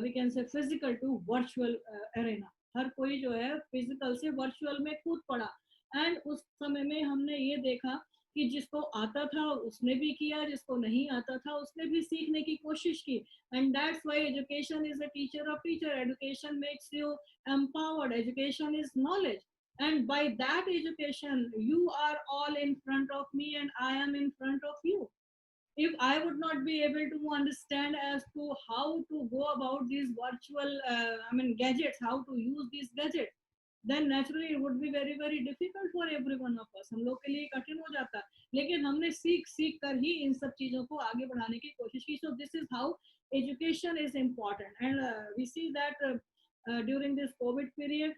we can say physical to virtual arena. हर कोई जो है फिजिकल से virtual में कूद पड़ा। And उस समय में हमने ये देखा कि जिसको आता था उसने भी किया, जिसको नहीं आता था उसने भी सीखने की कोशिश की। And that's why education is a teacher of teacher, education makes you empowered, education is knowledge. and by that education you are all in front of me and I am in front of you. If I would not be able to understand as to how to go about these virtual gadgets, how to use these gadgets, then naturally it would be very very difficult for every one of us. हम लोग के लिए कठिन हो जाता, लेकिन हमने सीख सीख कर ही इन सब चीज़ों को आगे बढ़ाने की कोशिश की. So this is how education is important, and we see that during this COVID period,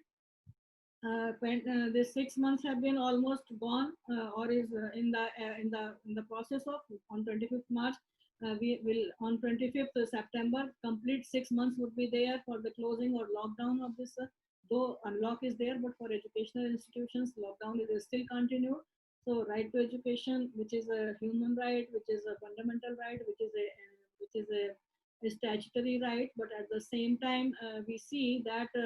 the 6 months have been almost gone, or is in the process of. On 25th March, we will on 25th September complete 6 months would be there for the closing or lockdown of this. Though unlock is there, but for educational institutions, lockdown is still continued. So, right to education, which is a human right, which is a fundamental right, which is a statutory right, but at the same time, we see that.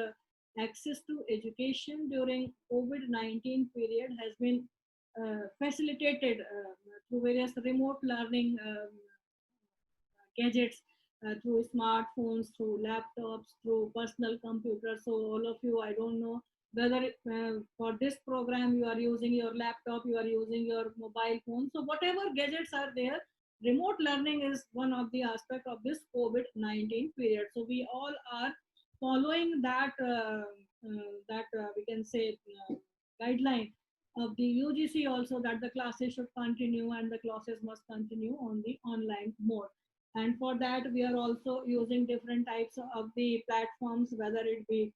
Access to education during COVID-19 period has been facilitated through various remote learning gadgets, through smartphones, through laptops, through personal computers. So all of you, I don't know whether for this program you are using your laptop, you are using your mobile phone. So whatever gadgets are there, remote learning is one of the aspect of this COVID-19 period. So we all are following that we can say guideline of the UGC also, that the classes should continue and the classes must continue on the online mode. And for that we are also using different types of the platforms, whether it be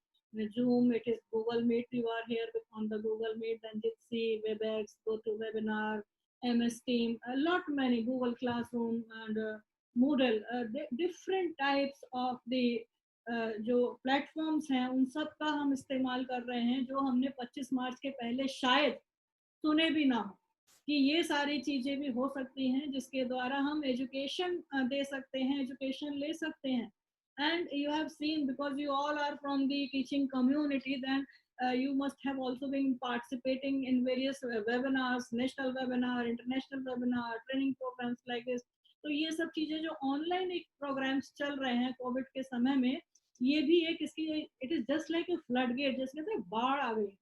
Zoom, it is Google Meet, you are here on the Google Meet, then Jitsi, WebEx, GoToWebinar, MS Team, a lot many, Google Classroom and Moodle, different types of the जो platforms हैं उन सब का हम इस्तेमाल कर रहे हैं, जो हमने 25 मार्च के पहले शायद सुने भी ना हो कि ये सारी चीज़ें भी हो सकती हैं, जिसके द्वारा हम एजुकेशन दे सकते हैं, एजुकेशन ले सकते हैं. And you have seen, because you all are from the teaching community, then you must have also been participating in various webinars, national webinar, international webinar, training programs like this. तो ये सब चीज़ें जो online एक programmes चल रहे हैं Covid के समय में, ये भी एक इसकी, it is just like a flood gate, जैसे कहते हैं बाढ़ आ गई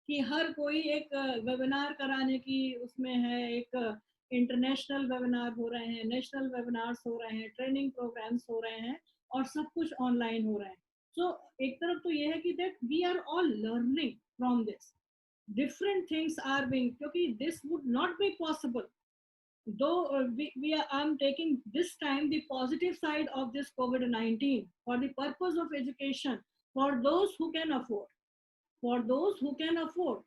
कि हर कोई एक वेबिनार कराने की उसमें है. एक इंटरनेशनल वेबिनार हो रहे हैं, नेशनल वेबिनार्स हो रहे हैं, ट्रेनिंग प्रोग्राम्स हो रहे हैं, और सब कुछ ऑनलाइन हो रहे हैं. सो एक तरफ तो ये है कि that we are all learning from this, different things are being, क्योंकि this would not be possible. Though I'm taking this time the positive side of this COVID-19 for the purpose of education, for those who can afford, for those who can afford.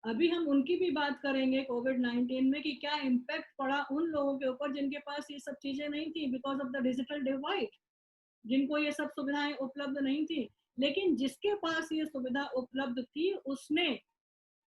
अभी हम उनकी भी बात करेंगे कोविड-19 में कि क्या impact पड़ा उन लोगों के ऊपर जिनके पास ये सब चीजें नहीं थी, because of the digital divide, जिनको ये सब सुविधाएं उपलब्ध नहीं थी. लेकिन जिसके पास ये सुविधा उपलब्ध थी, उसने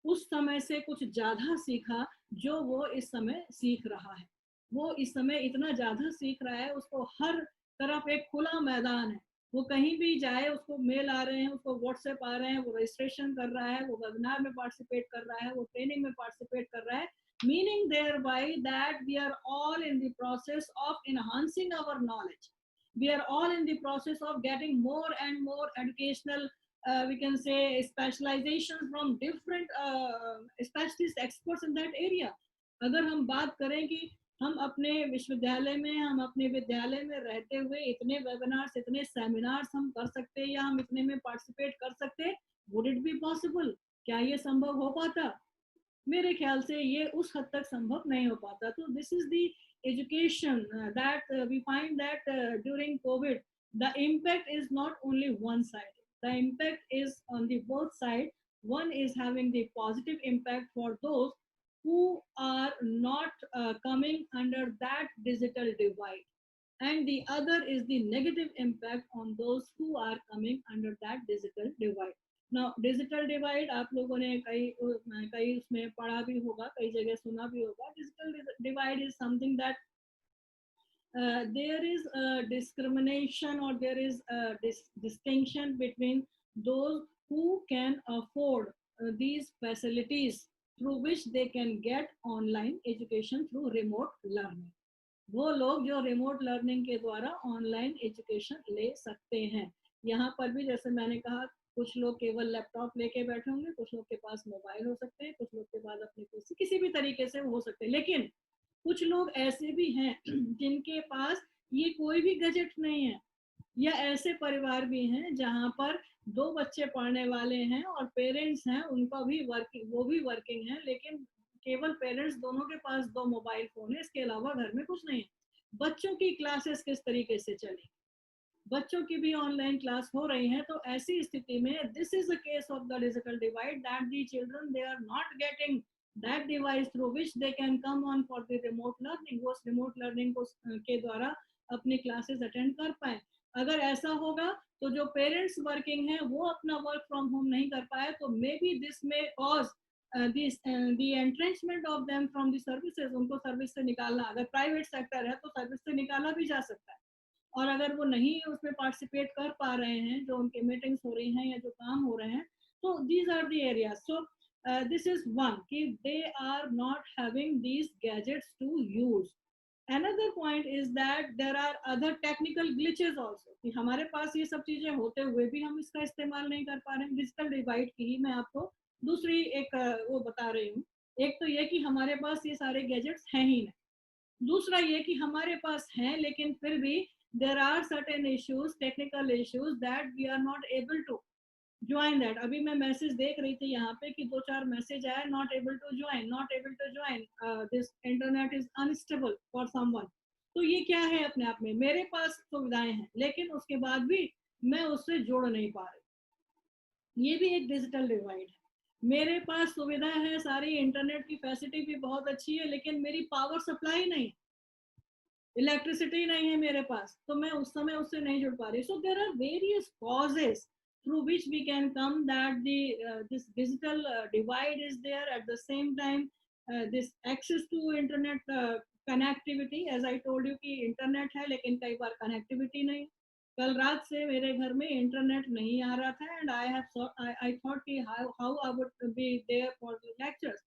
उस समय से कुछ ज्यादा सीखा, जो वो इस समय सीख रहा है. वो इस समय इतना ज्यादा सीख रहा है, उसको हर तरफ एक खुला मैदान है, वो कहीं भी जाए उसको मेल आ रहे हैं, उसको व्हाट्सएप आ रहे हैं, वो रजिस्ट्रेशन कर रहा है, वो वेबिनार में पार्टिसिपेट कर रहा है, वो ट्रेनिंग में पार्टिसिपेट कर रहा है. Meaning thereby that we are all in the process of enhancing our knowledge. We are all in the process of getting more and more educational, we can say, specializations from different specialist experts in that area. अगर हम बात करें कि हम अपने विश्वविद्यालय में, हम अपने विद्यालय में रहते हुए इतने वेबिनार्स, इतने सेमिनार्स हम कर सकते हैं, या हम इतने में पार्टिसिपेट कर सकते, वुड इट बी पॉसिबल? क्या ये संभव हो पाता? मेरे ख्याल से ये उस हद तक संभव नहीं हो पाता. तो this is the education that we find that during COVID, the impact is not only one side. The impact is on the both side. One is having the positive impact for those who are not coming under that digital divide, and the other is the negative impact on those who are coming under that digital divide. Now digital divide आप लोगों ने कई उसमें पढ़ा भी होगा, कई जगह सुना भी होगा. Digital divide is something that there is a discrimination, or there is a distinction between those who can afford these facilities through which they can get online education through remote learning. वो लोग जो remote learning के द्वारा online education ले सकते हैं. यहाँ पर भी जैसे मैंने कहा, कुछ लोग केवल लैपटॉप लेके बैठे होंगे, कुछ लोग के पास मोबाइल हो सकते हैं, कुछ लोग के पास अपने किसी भी तरीके से हो सकते हैं। लेकिन कुछ लोग ऐसे भी हैं जिनके पास ये कोई भी गैजेट नहीं है, या ऐसे परिवार भी हैं जहाँ पर 2 बच्चे पढ़ने वाले हैं और पेरेंट्स हैं, उनका भी वर्किंग, वो भी वर्किंग है, लेकिन केवल पेरेंट्स दोनों के पास 2 मोबाइल फोन है, इसके अलावा घर में कुछ नहीं है। बच्चों की क्लासेस किस तरीके से चलेंगी? बच्चों की भी ऑनलाइन क्लास हो रही है, तो ऐसी स्थिति में this is the case of the digital divide, that the children they are not getting that device through which they can come on for the remote learning, वो रिमोट लर्निंग को के द्वारा अपनी क्लासेस अटेंड कर पाए। अगर ऐसा होगा तो जो पेरेंट्स वर्किंग है वो अपना वर्क फ्रॉम होम नहीं कर पाए, तो मे बी दिस में cause this the entrenchment of them from the services, उनको सर्विस से निकालना, अगर प्राइवेट सेक्टर है तो सर्विस से निकाला भी जा सकता है। और अगर वो नहीं उसमें पार्टिसिपेट कर पा रहे हैं, जो उनके मीटिंग्स हो रही हैं या जो काम हो रहे हैं, तो these are the areas. So this is one कि they are not having these gadgets to use. Another point is that there are other technical glitches also कि हमारे पास ये सब चीजें होते हुए भी हम इसका इस्तेमाल नहीं कर पा रहे हैं। डिजिटल डिवाइड की ही मैं आपको दूसरी एक वो बता रही हूँ। एक तो ये कि हमारे पास ये सारे गैजेट्स हैं ही नहीं, दूसरा ये कि हमारे पास हैं लेकिन फिर भी there are certain issues, technical issues that we are not able to join that. अभी मैं मैसेज देख रही थी यहाँ पे कि 2-4 मैसेज आया, not able to join, not able to join, this internet is unstable for someone. तो ये क्या है? अपने आप में मेरे पास सुविधाएं हैं लेकिन उसके बाद भी मैं उससे जुड़ नहीं पा रही, ये भी एक डिजिटल डिवाइड है। मेरे पास सुविधा है सारी, इंटरनेट की फैसिलिटी भी बहुत अच्छी है, लेकिन मेरी पावर सप्लाई नहीं, इलेक्ट्रिसिटी नहीं है मेरे पास, तो मैं उस समय उससे नहीं जुड़ पा रही। So there are various causes through which we can come that the this digital divide is there. At the same time, this access to internet connectivity, as I told you कि इंटरनेट है लेकिन कई बार connectivity नहीं। कल रात से मेरे घर में इंटरनेट नहीं आ रहा था, एंड I thought कि how I would be there for the lectures,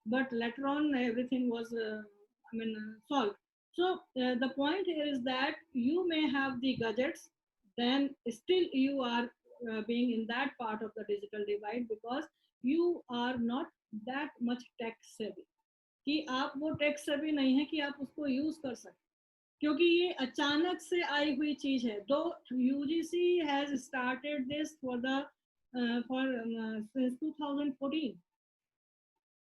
but later on everything was solved. So the point here is that you may have the gadgets, then still you are being in that part of the digital divide because you are not that much tech savvy, कि आप वो take savvy नहीं है कि आप उसको use कर सकते, क्योंकि ये अचानक से आई हुई चीज है। दो UGC has started this for the since 2014,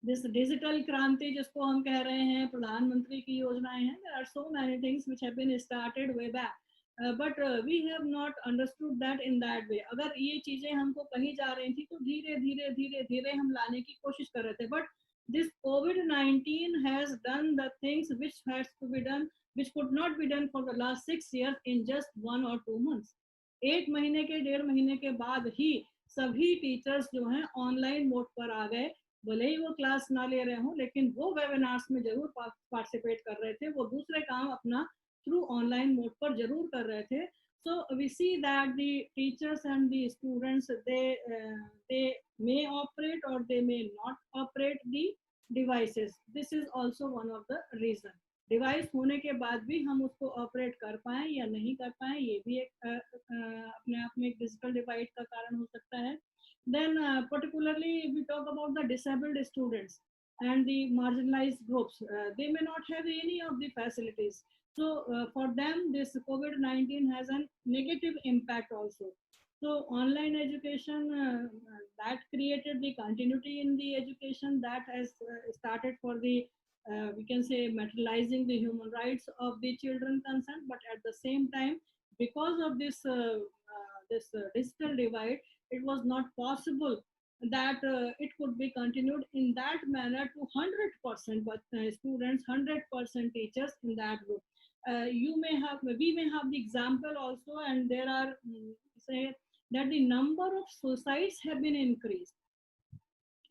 this digital क्रांति जिसको हम कह रहे हैं, प्रधानमंत्री की योजनाएं हैं, there are so many things which have been started way back, but we have not understood that in that way. अगर ये चीजें हमको कही जा रही थी तो धीरे धीरे धीरे धीरे हम लाने की कोशिश कर रहे थे, but this COVID-19 has done the things which has to be done, which could not be done for the last 6 years in just 1 or 2 months। 1 महीने के 1.5 महीने के बाद ही सभी टीचर्स जो हैं ऑनलाइन मोड पर आ गए, भले ही वो क्लास ना ले रहे हों लेकिन वो वेबिनार्स में जरूर पार्टिसिपेट कर रहे थे, वो दूसरे काम अपना थ्रू ऑनलाइन मोड पर जरूर कर रहे थे। So we see that the teachers and the students they may operate or they may not operate the devices. This is also one of the reason, device होने के बाद भी हम उसको ऑपरेट कर पाए या नहीं कर पाए, ये भी एक अपने आप में एक डिजिटल डिवाइड का कारण हो सकता है। Then particularly if we talk about the disabled students and the marginalized groups, they may not have any of the facilities. So for them this COVID-19 has a negative impact also. So online education that created the continuity in the education, that has started for the we can say materializing the human rights of the children concerned, but at the same time because of this digital divide, it was not possible that it could be continued in that manner to 100% but students, 100% teachers in that group. We may have the example also, and there are say that the number of suicides have been increased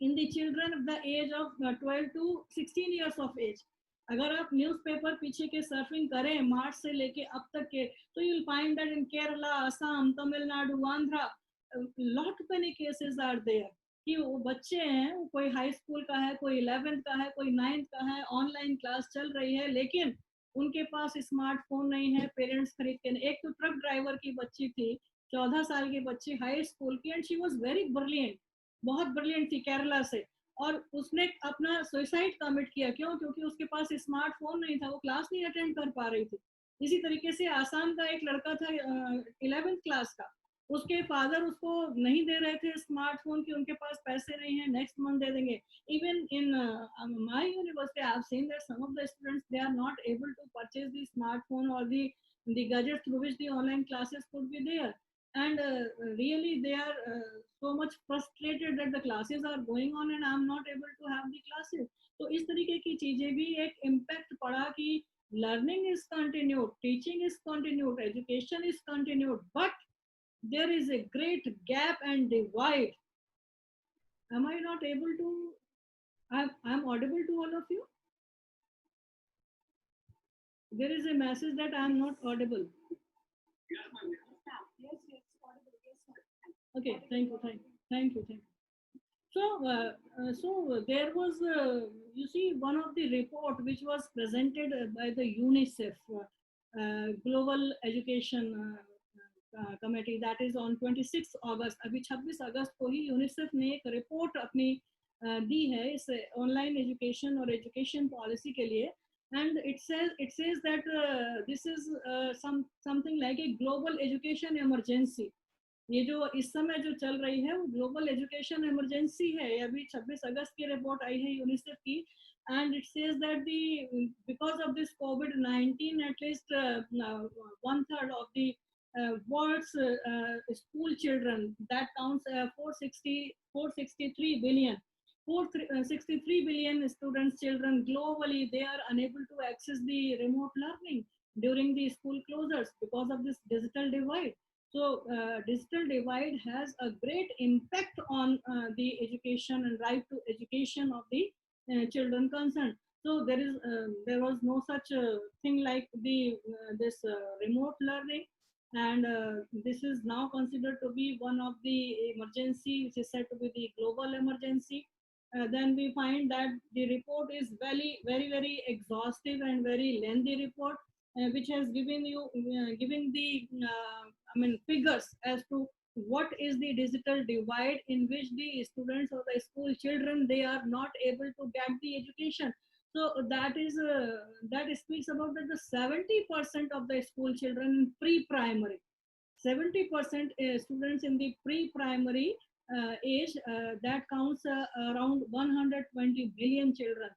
in the children of the age of 12 to 16 years of age। अगर आप newspaper पीछे के surfing करें मार्च से लेके अब तक के, तो you will find that in Kerala, Assam, Tamil Nadu, Andhra, lot many cases are there कि वो बच्चे हैं, कोई हाई स्कूल का है, कोई 11th का है, कोई 9th का है, ऑनलाइन क्लास चल रही है लेकिन उनके पास स्मार्टफोन नहीं है, पेरेंट्स खरीद के। एक तो ट्रक ड्राइवर की बच्ची थी 14 साल की बच्ची, हाई स्कूल की, and she was very brilliant, बहुत ब्रिलियंट थी, केरला से। और उसने अपना सुसाइड कमिट किया। क्यों? क्योंकि उसके पास स्मार्टफोन नहीं था, वो क्लास नहीं अटेंड कर पा रही थी। इसी तरीके से आसाम का एक लड़का था 11th क्लास का, उसके फादर उसको नहीं दे रहे थे स्मार्टफोन, की उनके पास पैसे नहीं है, नेक्स्ट मंथ दे देंगे। Even in my university, I have seen that some of the students, they are not able to purchase the smartphone or the gadget through which the online classes could be there. And really they are so much frustrated that the classes are going on and I am not able to have the classes. तो इस तरीके की चीजें भी एक impact पड़ा कि learning is continued, teaching is continued, education is continued, but there is a great gap and divide. Am I not able to, I'm audible to all of you? There is a message that I am not audible. Okay, thank you, thank you, thank you. So there was, you see, one of the report which was presented by the UNICEF Global Education Committee, that is on 26 August. अभी 26 अगस्त को ही UNICEF ने एक report अपनी दी है इस online education और education policy के लिए. And it says that this is something like a global education emergency. ये जो इस समय जो चल रही है वो ग्लोबल एजुकेशन इमरजेंसी है. अभी 26 अगस्त की रिपोर्ट आई है यूनिसेफ की. And it says that the because of this covid at least one third of the world's school children, that counts 463 billion, 463 billion students children globally, they are unable to access the remote learning during the school closures because of this digital divide. So digital divide has a great impact on the education and right to education of the children concerned. So there was no such thing like the this remote learning, and this is now considered to be one of the emergency, which is said to be the global emergency. Then we find that the report is very exhaustive and very lengthy report, which has given you giving the figures as to what is the digital divide in which the students or the school children, they are not able to get the education. So that speaks about that the 70% of the school children in pre-primary, 70% students in the pre-primary age, that counts around 120 billion children.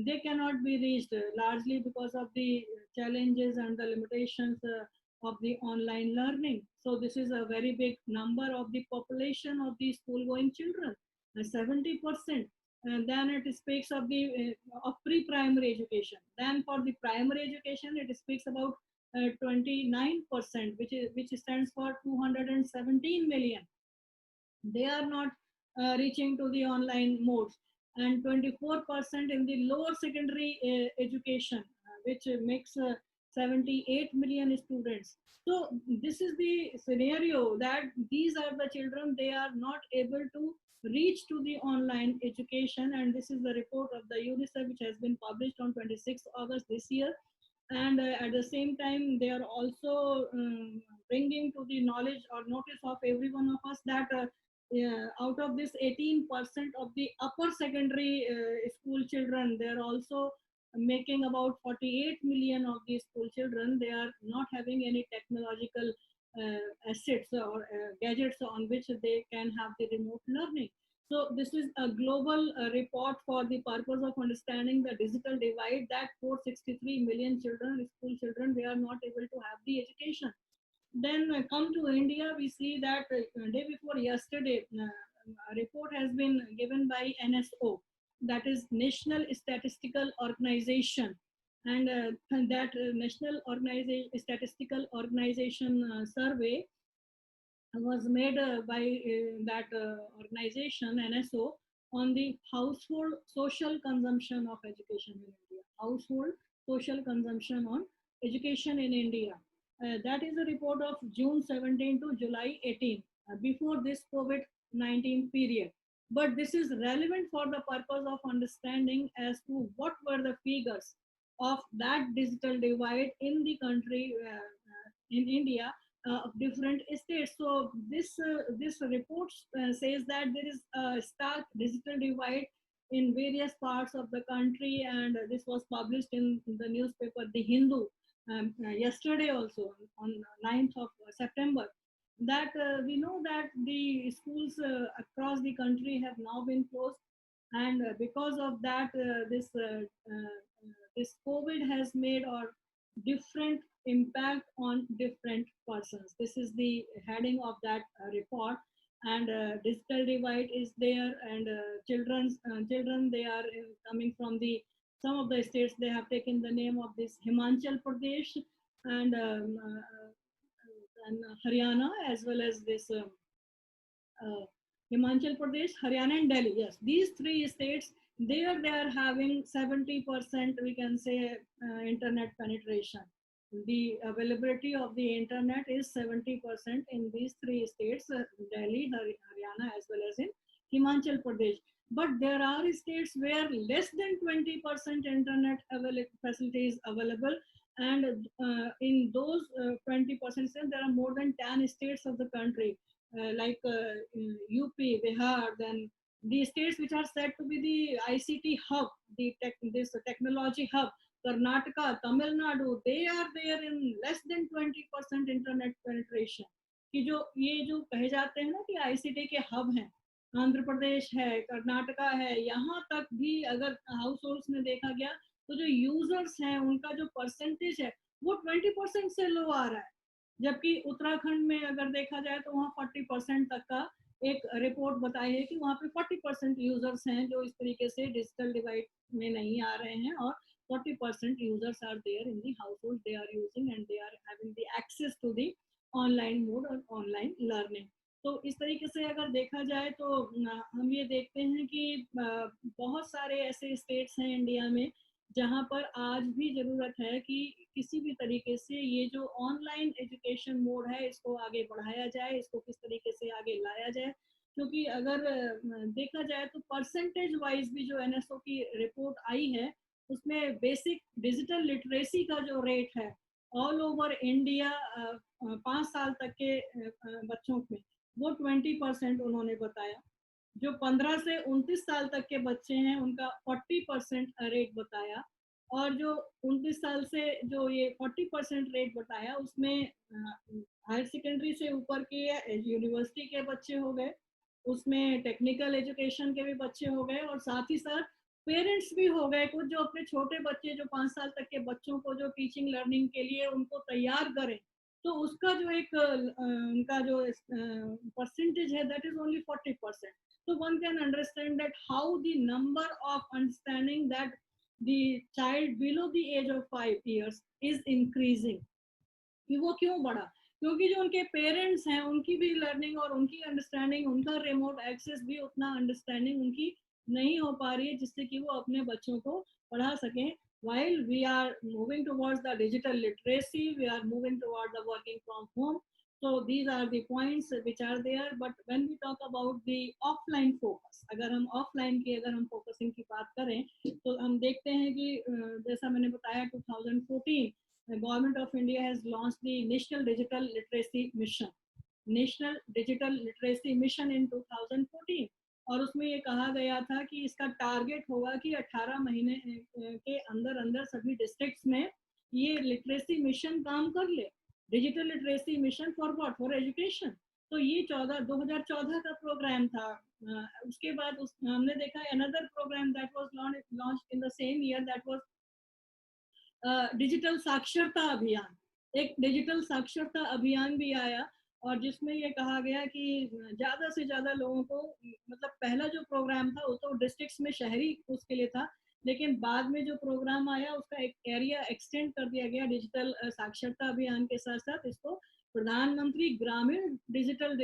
They cannot be reached largely because of the challenges and the limitations of the online learning. So this is a very big number of the population of the school-going children, 70%. And then it speaks of the of pre-primary education. Then for the primary education, it speaks about 29%, which stands for 217 million. They are not reaching to the online modes, and 24% in the lower secondary education, which makes 78 million students. So this is the scenario that these are the children, they are not able to reach to the online education. And this is the report of the UNICEF, which has been published on 26th August this year. And at the same time, they are also bringing to the knowledge or notice of every one of us that out of this 18% of the upper secondary school children, they are also making about 48 million of these school children, they are not having any technological assets or gadgets on which they can have the remote learning. So this is a global report for the purpose of understanding the digital divide, that 463 million children, school children, they are not able to have the education. Then come to India, we see that day before yesterday, a report has been given by NSO, that is National Statistical Organization. And that National Statistical Organization survey was made by that organization NSO on the household social consumption of education in India. Household social consumption on education in India. That is a report of June 17 to July 18, before this COVID-19 period. But this is relevant for the purpose of understanding as to what were the figures of that digital divide in the country, in India, of different states. So this report says that there is a stark digital divide in various parts of the country, and this was published in the newspaper The Hindu yesterday also on 9th of September. That we know that the schools across the country have now been closed, and because of that, this COVID has made or different impact on different persons. This is the heading of that report. And digital divide is there, and children, they are coming from the some of the states. They have taken the name of this Himachal Pradesh and Haryana, as well as this uh, Himachal Pradesh, Haryana, and Delhi. Yes, these three states, there they are having 70%, we can say, internet penetration. The availability of the internet is 70% in these three states, Delhi, Haryana, as well as in Himachal Pradesh. But there are states where less than 20% internet facility is available, and in those 20%, there are more than 10 states of the country, like UP, Bihar, then the states which are said to be the ICT hub, this technology hub, Karnataka, Tamil Nadu, they are there in less than 20% internet penetration. कि जो ये जो कहे जाते हैं ना कि ICT के हब हैं, आंध्र प्रदेश है, कर्नाटका है, यहाँ तक भी अगर हाउस होल्ड्स में देखा गया तो जो यूजर्स हैं उनका जो परसेंटेज है वो 20% से लो आ रहा है, जबकि उत्तराखंड में अगर देखा जाए तो वहाँ 40% तक का एक रिपोर्ट बताई है कि वहाँ पे 40% यूजर्स हैं जो इस तरीके से डिजिटल डिवाइड में नहीं आ रहे हैं, और 40% users are there in the household, they are using and they are having the access to the online mode और online learning. तो इस तरीके से अगर देखा जाए तो हम ये देखते हैं कि बहुत सारे ऐसे स्टेट्स हैं इंडिया में जहाँ पर आज भी ज़रूरत है कि किसी भी तरीके से ये जो ऑनलाइन एजुकेशन मोड है इसको आगे बढ़ाया जाए, इसको किस तरीके से आगे लाया जाए, क्योंकि अगर देखा जाए तो परसेंटेज वाइज भी जो एनएसओ की रिपोर्ट आई है उसमें बेसिक डिजिटल लिटरेसी का जो रेट है ऑल ओवर इंडिया 5 साल तक के बच्चों में वो 20% उन्होंने बताया। जो 15 से 29 साल तक के बच्चे हैं उनका 40% रेट बताया, और जो 29 साल से जो ये 40% रेट बताया उसमें हायर सेकेंडरी से ऊपर के यूनिवर्सिटी के बच्चे हो गए, उसमें टेक्निकल एजुकेशन के भी बच्चे हो गए, और साथ ही साथ पेरेंट्स भी हो गए कुछ जो अपने छोटे बच्चे जो 5 साल तक के बच्चों को जो टीचिंग लर्निंग के लिए उनको तैयार करें, तो उसका जो एक उनका जो परसेंटेज है that is only 40%. So one can understand that how the number of understanding that the child below the age of 5 years is increasing. कि वो क्यों बढ़ा? क्योंकि जो उनके पेरेंट्स हैं उनकी भी लर्निंग और उनकी अंडरस्टैंडिंग, उनका रिमोट एक्सेस भी उतना अंडरस्टैंडिंग उनकी नहीं हो पा रही है जिससे कि वो अपने बच्चों को पढ़ा सकें. While we are moving towards the digital literacy, we are moving towards the working from home. So these are the points which are there. But when we talk about the offline focus, अगर हम offline की अगर हम focusing की बात करें तो हम देखते हैं कि जैसा मैंने बताया 2014 the Government of India has launched the National Digital Literacy Mission. National Digital Literacy Mission in 2014, और उसमें ये कहा गया था कि इसका टारगेट होगा कि 18 महीने के अंदर अंदर सभी डिस्ट्रिक्ट्स में ये लिटरेसी मिशन काम कर ले. Digital literacy mission for what? For education. तो ये 2014 का प्रोग्राम था. उसके बाद हमने देखा another programme that was launched in the same year, that was digital Saksharta Abhiyan. एक डिजिटल साक्षरता अभियान भी आया और जिसमें ये कहा गया कि ज़्यादा से ज़्यादा लोगों को, मतलब पहला जो प्रोग्राम था वो तो डिस्ट्रिक्ट्स में शहरी उसके लिए था, लेकिन बाद में जो प्रोग्राम आया उसका एक एरिया एक्सटेंड कर दिया गया डिजिटल साक्षरता अभियान के साथ साथ इसको प्रधानमंत्री ग्रामीण डिजिटल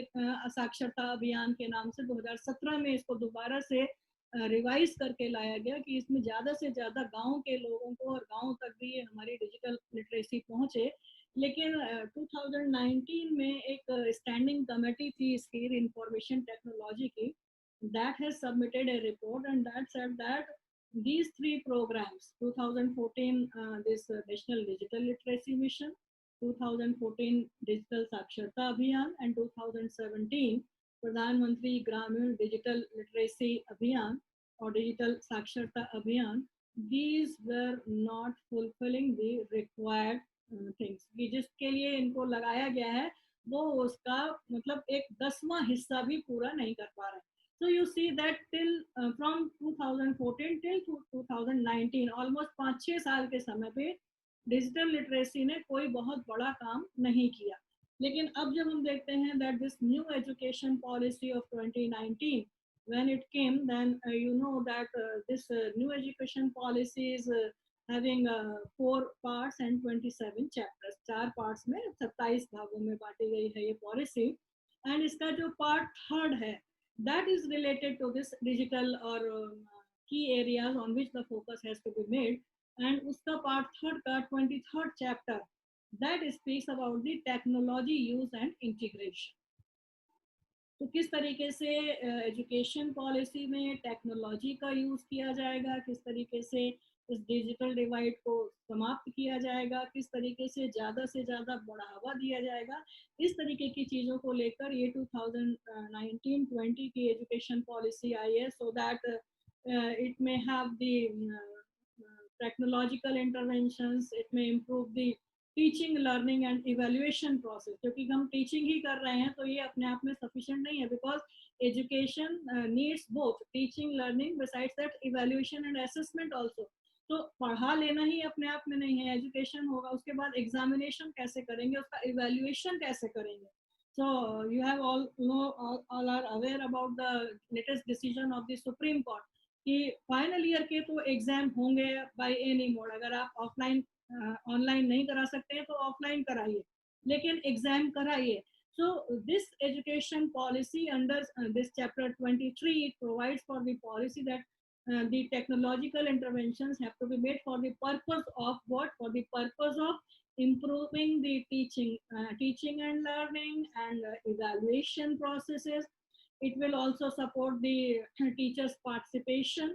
साक्षरता अभियान के नाम से 2017 में इसको दोबारा से रिवाइज करके लाया गया कि इसमें ज़्यादा से ज़्यादा गांव के लोगों को और गांव तक भी हमारी डिजिटल लिटरेसी पहुंचे. लेकिन 2019 में एक स्टैंडिंग कमेटी थी स्किल इंफॉर्मेशन टेक्नोलॉजी की, that has submitted a report and that said that these three programs 2014 this national digital literacy mission, 2014 digital Saksharta अभियान एंड 2017 प्रधानमंत्री ग्रामीण डिजिटल लिटरेसी अभियान और डिजिटल साक्षरता अभियान, these were not fulfilling the required things, कि जिसके लिए इनको लगाया गया है वो उसका मतलब एक 10वां हिस्सा भी पूरा नहीं कर पा रहे। So you see that till from 2014 till 2019 almost 5-6 साल के समय पे डिजिटल लिटरेसी ने कोई बहुत बड़ा काम नहीं किया। लेकिन अब जब हम देखते हैं that this new education policy of 2019 when it came, then you know that this new education policy is having 4 parts and 27 chapters। 4 parts में 27 भागों में बांटी गई है ये पॉलिसी। एंड इसका जो पार्ट थर्ड है that is related to this digital or key areas on which the focus has to be made। and उसका पार्ट थर्ड का 23rd chapter that speaks about the technology use and integration। तो किस तरीके से education policy में technology का use किया जाएगा, किस तरीके से इस डिजिटल डिवाइड को समाप्त किया जाएगा, किस तरीके से ज़्यादा बढ़ावा दिया जाएगा, इस तरीके की चीज़ों को लेकर ये 2019-20 की एजुकेशन पॉलिसी आई है। So that it may have the technological interventions, it may improve the teaching learning and evaluation process. क्योंकि हम टीचिंग ही कर रहे हैं तो ये अपने आप में सफिशिएंट नहीं है, because education needs both teaching learning besides that evaluation and assessment also. तो पढ़ा लेना ही अपने आप में नहीं है, एजुकेशन होगा उसके बाद एग्जामिनेशन कैसे करेंगे, उसका इवेल्युएशन कैसे करेंगे। So you have all are aware about the latest decision of the supreme court कि फाइनल ईयर के तो एग्जाम होंगे बाय एनी मोड। अगर आप ऑफलाइन ऑनलाइन नहीं करा सकते हैं तो ऑफलाइन कराइए, लेकिन एग्जाम कराइए। So this education policy under this chapter 23, it provides for the policy that the technological interventions have to be made for the purpose of what? For the purpose of improving the teaching and learning and evaluation processes। It will also support the teachers participation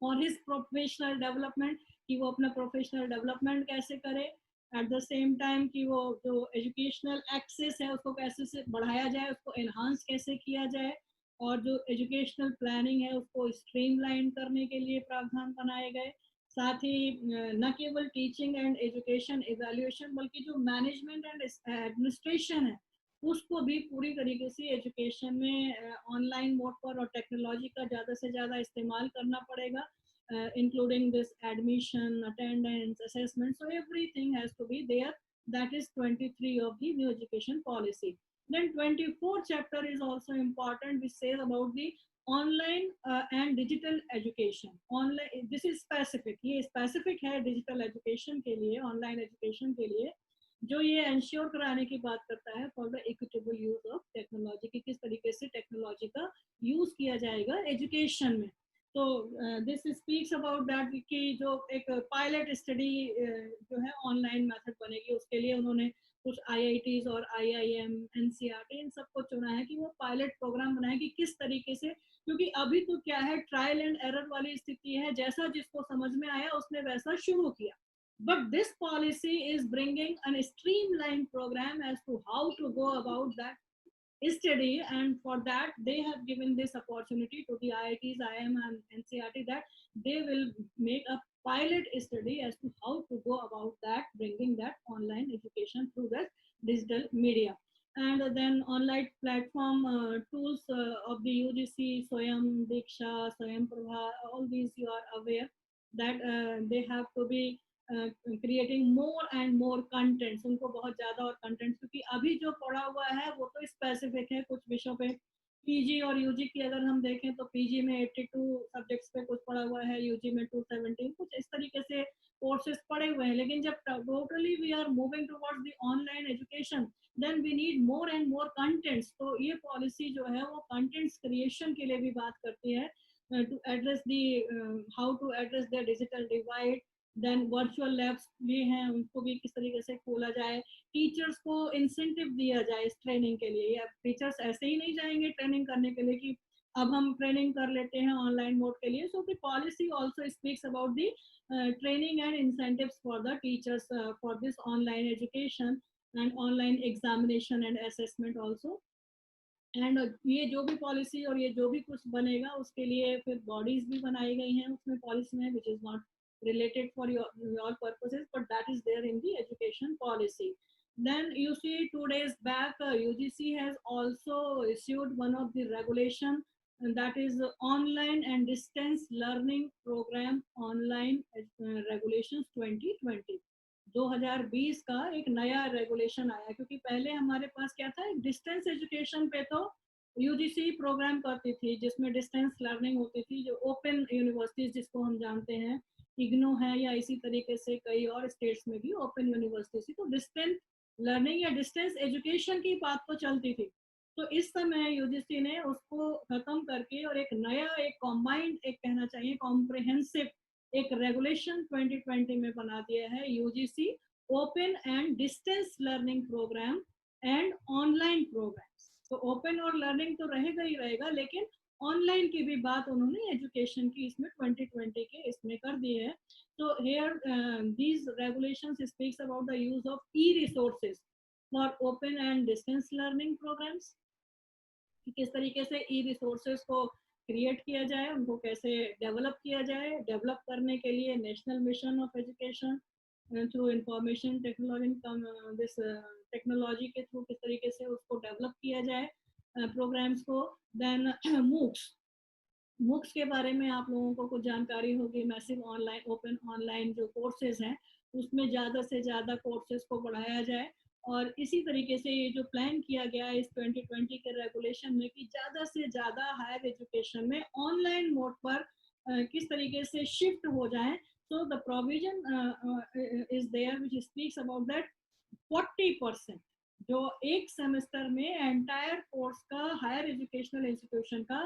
और his professional development, कि वो अपना professional development कैसे करे, at the same time कि वो जो educational access है उसको कैसे से बढ़ाया जाए, उसको एनहांस कैसे किया जाए, और जो एजुकेशनल प्लानिंग है उसको स्ट्रीमलाइन करने के लिए प्रावधान बनाए गए। साथ ही न केवल टीचिंग एंड एजुकेशन इवैल्यूएशन बल्कि जो मैनेजमेंट एंड एडमिनिस्ट्रेशन है उसको भी पूरी तरीके से एजुकेशन में ऑनलाइन मोड पर और टेक्नोलॉजी का ज़्यादा से ज़्यादा इस्तेमाल करना पड़ेगा, including this admission, attendance, assessment। So everything has to be there। That is 23 of the new education policy। Then 24th chapter is also important, which says about the online and digital education। Online, this is specific, ये specific है digital education के लिए, online education के लिए, जो ये ensure कराने की बात करता है for the equitable use of technology, कि किस तरीके से टेक्नोलॉजी का यूज किया जाएगा एजुकेशन में। तो दिस स्पीक्स अबाउट दैट कि जो एक पायलट स्टडी जो है ऑनलाइन मेथड बनेगी, उसके लिए उन्होंने कुछ IITs और IIM, NCERT इन सबको चुना है कि वो पायलट प्रोग्राम बनाए कि किस तरीके से, क्योंकि अभी तो क्या है ट्रायल एंड एरर वाली स्थिति है, जैसा जिसको समझ में आया उसने वैसा शुरू किया। But this policy is bringing a streamlined program as to how to go about that study, and for that they have given this opportunity to the IITs, IIM and NCERT that they will make a pilot study as to how to go about that, bringing that online education through the digital media। And then online platform tools of the UGC, Swayam, Diksha, Swayam Prabha, all these you are aware that they have to be creating more and more contents, उनको बहुत ज़्यादा और contents, क्योंकि अभी जो पढ़ा हुआ है वो तो स्पेसिफिक है कुछ विषयों पे। पीजी और यूजी की अगर हम देखें तो पीजी में 82 सब्जेक्ट्स पे कुछ पढ़ा हुआ है, यूजी में 217, कुछ इस तरीके से कोर्सेज पढ़े हुए हैं। लेकिन जब totally we are moving towards the online education, then we need more and more contents. तो ये पॉलिसी जो है वो कंटेंट्स क्रिएशन के लिए भी बात करती है, to address the how to address the digital divide. Then virtual labs भी हैं, उनको भी किस तरीके से खोला जाए, टीचर्स को इंसेंटिव दिया जाए इस ट्रेनिंग के लिए। या टीचर्स ऐसे ही नहीं जाएंगे ट्रेनिंग करने के लिए कि अब हम ट्रेनिंग कर लेते हैं ऑनलाइन मोड के लिए. So the policy also speaks about the training and incentives for the teachers for this online education and online examination and assessment also. And ये जो भी पॉलिसी और ये जो भी कुछ बनेगा उसके लिए फिर बॉडीज भी बनाई गई हैं उसमें पॉलिसी में, which is not related for your purposes, but that is there in the education policy. Then you see 2 days back UGC has also issued one of the regulation, and that is online and distance learning program online regulations 2020. 2020 का एक नया regulation आया, क्योंकि पहले हमारे पास क्या था, एक डिस्टेंस एजुकेशन पे तो यूजीसी प्रोग्राम करती थी जिसमें डिस्टेंस लर्निंग होती थी, जो ओपन यूनिवर्सिटीज जिसको हम जानते हैं, इग्नो है या इसी तरीके से कई और स्टेट्स में भी ओपन यूनिवर्सिटीज थी, तो डिस्टेंस लर्निंग या डिस्टेंस एजुकेशन की बात तो चलती थी. तो इस समय यूजीसी ने उसको खत्म करके और एक नया, एक कॉम्बाइंड, एक कहना चाहिए कॉम्प्रिहेंसिव एक रेगुलेशन 2020 में बना दिया है, UGC open and distance learning programme and online programmes. तो ओपन और लर्निंग तो रहेगा ही रहेगा, लेकिन ऑनलाइन की भी बात उन्होंने एजुकेशन की इसमें 2020 के इसमें कर दी है. तो here these regulations speaks about the use of e resources for open and distance learning programmes, कि किस तरीके से ई रिसोर्सेज को क्रिएट किया जाए, उनको कैसे डेवलप किया जाए. डेवलप करने के लिए national mission of education through information technology, this technology के थ्रू किस तरीके से उसको डेवलप किया जाए प्रोग्राम्स को. देन मूक्स के बारे में आप लोगों को कुछ जानकारी होगी. मैसिव ऑनलाइन ओपन ऑनलाइन जो कोर्सेज हैं उसमें ज़्यादा से ज़्यादा कोर्सेज को बढ़ाया जाए, और इसी तरीके से ये जो प्लान किया गया है इस 2020 के रेगुलेशन में कि ज़्यादा से ज़्यादा हायर एजुकेशन में ऑनलाइन मोड पर किस तरीके से शिफ्ट हो जाए. So the provision is there which speaks about that 40% जो एक सेमेस्टर में एंटायर कोर्स का हायर एजुकेशनल इंस्टीट्यूशन का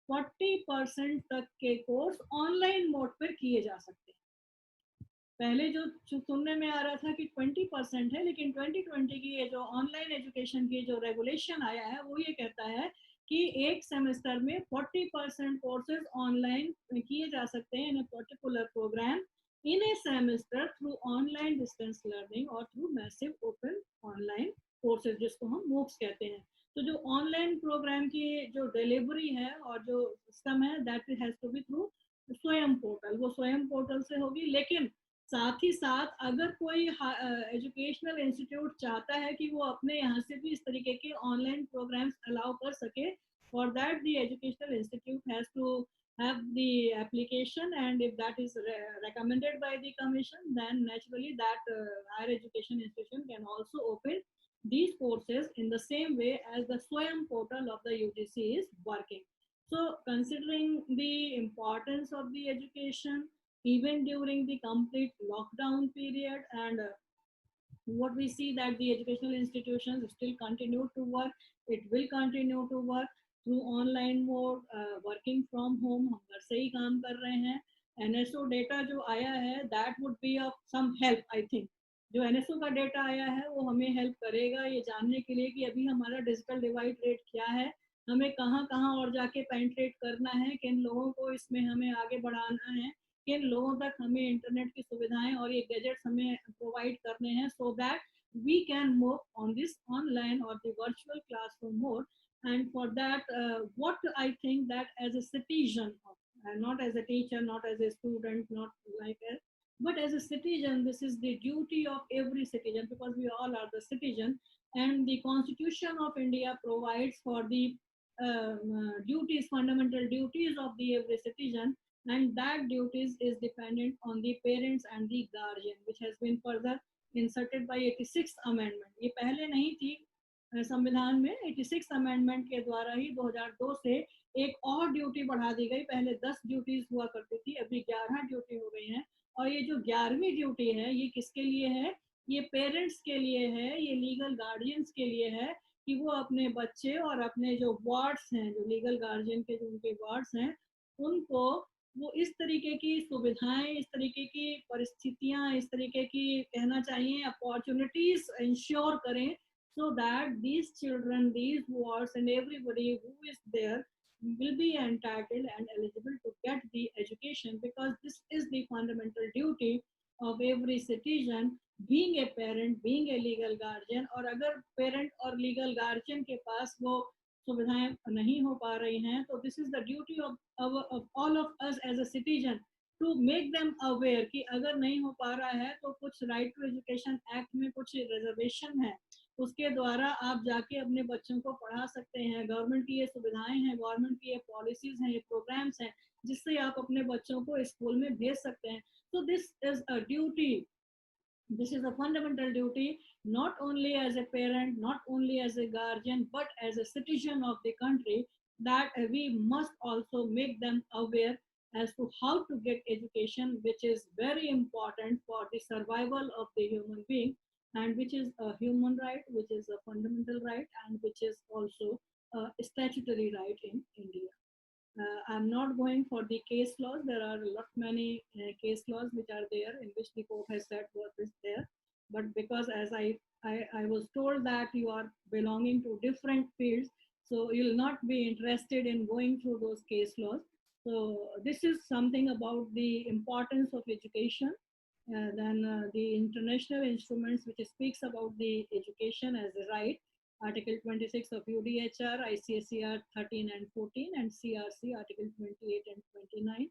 40% तक के कोर्स ऑनलाइन मोड पर किए जा सकते हैं. पहले जो सुनने में आ रहा था कि 20% है, लेकिन 2020 की ये जो ऑनलाइन एजुकेशन की जो रेगुलेशन आया है वो ये कहता है कि एक सेमेस्टर में 40% कोर्सेज ऑनलाइन किए जा सकते हैं in a particular programme in a semester through online distance learning और through massive open online courses, जिसको हम मूक्स कहते हैं. तो जो ऑनलाइन प्रोग्राम की जो डिलीवरी है और जो सिस्टम है that has to be through Swayam portal, वो स्वयं पोर्टल से होगी. लेकिन साथ ही साथ अगर कोई एजुकेशनल इंस्टीट्यूट चाहता है कि वो अपने यहाँ से भी इस तरीके के ऑनलाइन प्रोग्राम्स अलाउ कर सके, for that the educational institute has to have the application, and if that is recommended by the commission, then naturally that higher education institution can also open these courses in the same way as the Swayam portal of the UGC is working. So considering the importance of the education even during the complete lockdown period, and what we see that the educational institutions still continue to work, it will continue to work through online mode, working from home, हम घर से ही काम कर रहे हैं. NSO data जो आया है that would be of some help. I think जो NSO का डेटा आया है वो हमें हेल्प करेगा ये जानने के लिए कि अभी हमारा डिजिटल डिवाइड रेट क्या है, हमें कहाँ कहाँ और जाके पेंट्रेट करना है, किन लोगों को इसमें हमें आगे बढ़ाना है, किन लोगों तक हमें इंटरनेट की सुविधाएं और ये गैजेट्स हमें प्रोवाइड करने हैं, so that we can move on this online or the virtual classroom mode. And for that what I think that as a citizen of, not as a teacher, not as a student, not like a, but as a citizen, this is the duty of every citizen, because we all are the citizen, and the Constitution of India provides for the duties, fundamental duties of the every citizen, and that duties is dependent on the parents and the guardian, which has been further inserted by 86th amendment. ये पहले नहीं थी संविधान में. 86 amendment के द्वारा ही 2002 से एक और ड्यूटी बढ़ा दी गई. पहले 10 ड्यूटीज हुआ करती थी, अभी 11 ड्यूटी हो गई हैं. और ये जो 11वीं ड्यूटी है ये किसके लिए है? ये पेरेंट्स के लिए है, ये लीगल गार्डियंस के लिए है कि वो अपने बच्चे और अपने जो वार्ड्स हैं, जो लीगल गार्जियन के जो उनके वार्ड्स हैं, उनको वो इस तरीके की सुविधाएं, इस तरीके की परिस्थितियां, इस तरीके की कहना चाहिए अपॉर्चुनिटीज इंश्योर करें, so that these children, these wards and everybody who is there, will be entitled and eligible to get the education, because this is the fundamental duty of every citizen, being a parent, being a legal guardian. और अगर parent और legal guardian के पास वो सुविधाएं नहीं हो पा रही हैं, तो this is the duty of all of us as a citizen to make them aware कि अगर नहीं हो पा रहा है तो कुछ right to education act में कुछ reservation है, उसके द्वारा आप जाके अपने बच्चों को पढ़ा सकते हैं। गवर्नमेंट की ये सुविधाएं हैं, गवर्नमेंट की ये पॉलिसीज हैं, ये प्रोग्राम्स हैं, जिससे आप अपने बच्चों को स्कूल में भेज सकते हैं। तो this is a duty, this is a fundamental duty, not only as a parent, not only as a guardian, but as a citizen of the country, that we must also make them aware as to how to get education, which is very important for the survival of the human being, and which is a human right, which is a fundamental right, and which is also a statutory right in India. I'm not going for the case laws. There are a lot many case laws which are there in which the court has said what is there. But because as I was told that you are belonging to different fields, so you'll not be interested in going through those case laws. So this is something about the importance of education. Then the international instruments which speaks about the education as a right, Article 26 of UDHR, ICSCR 13 and 14, and CRC Article 28 and 29.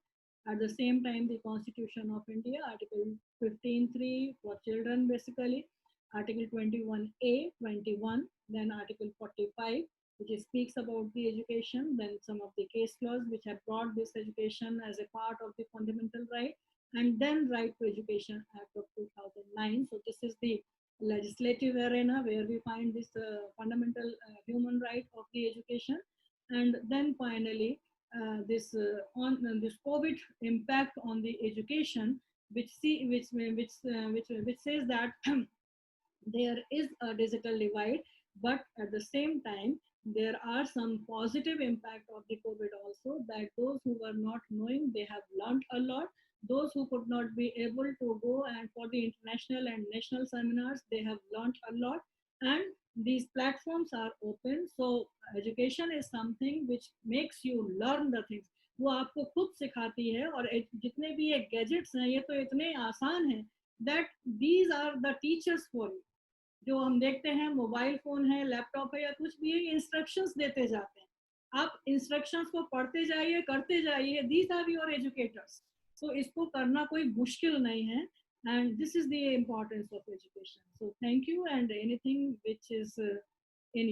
At the same time, the Constitution of India, Article 15.3 for children basically, Article 21A, 21, then Article 45, which speaks about the education, then some of the case laws which have brought this education as a part of the fundamental right, and then Right to Education Act of 2009. So this is the legislative arena where we find this fundamental human right of the education. And then finally, this on this COVID impact on the education, which says that there is a digital divide, but at the same time, there are some positive impact of the COVID also, that those who were not knowing, they have learned a lot. Those who could not be able to go and for the international and national seminars, they have learned a lot. And these platforms are open. So education is something which makes you learn the things. वो आपको खुद सिखाती है, और जितने भी ये gadgets हैं ये तो इतने आसान हैं that these are the teachers for you. जो हम देखते हैं मोबाइल फोन है, लैपटॉप है या कुछ भी है, इंस्ट्रक्शंस देते जाते हैं। आप इंस्ट्रक्शंस को पढ़ते जाइए, करते जाइए, दीज आर योर एजुकेटर्स। तो इसको करना कोई मुश्किल नहीं है, and this is the importance of education. So thank you, and anything which is in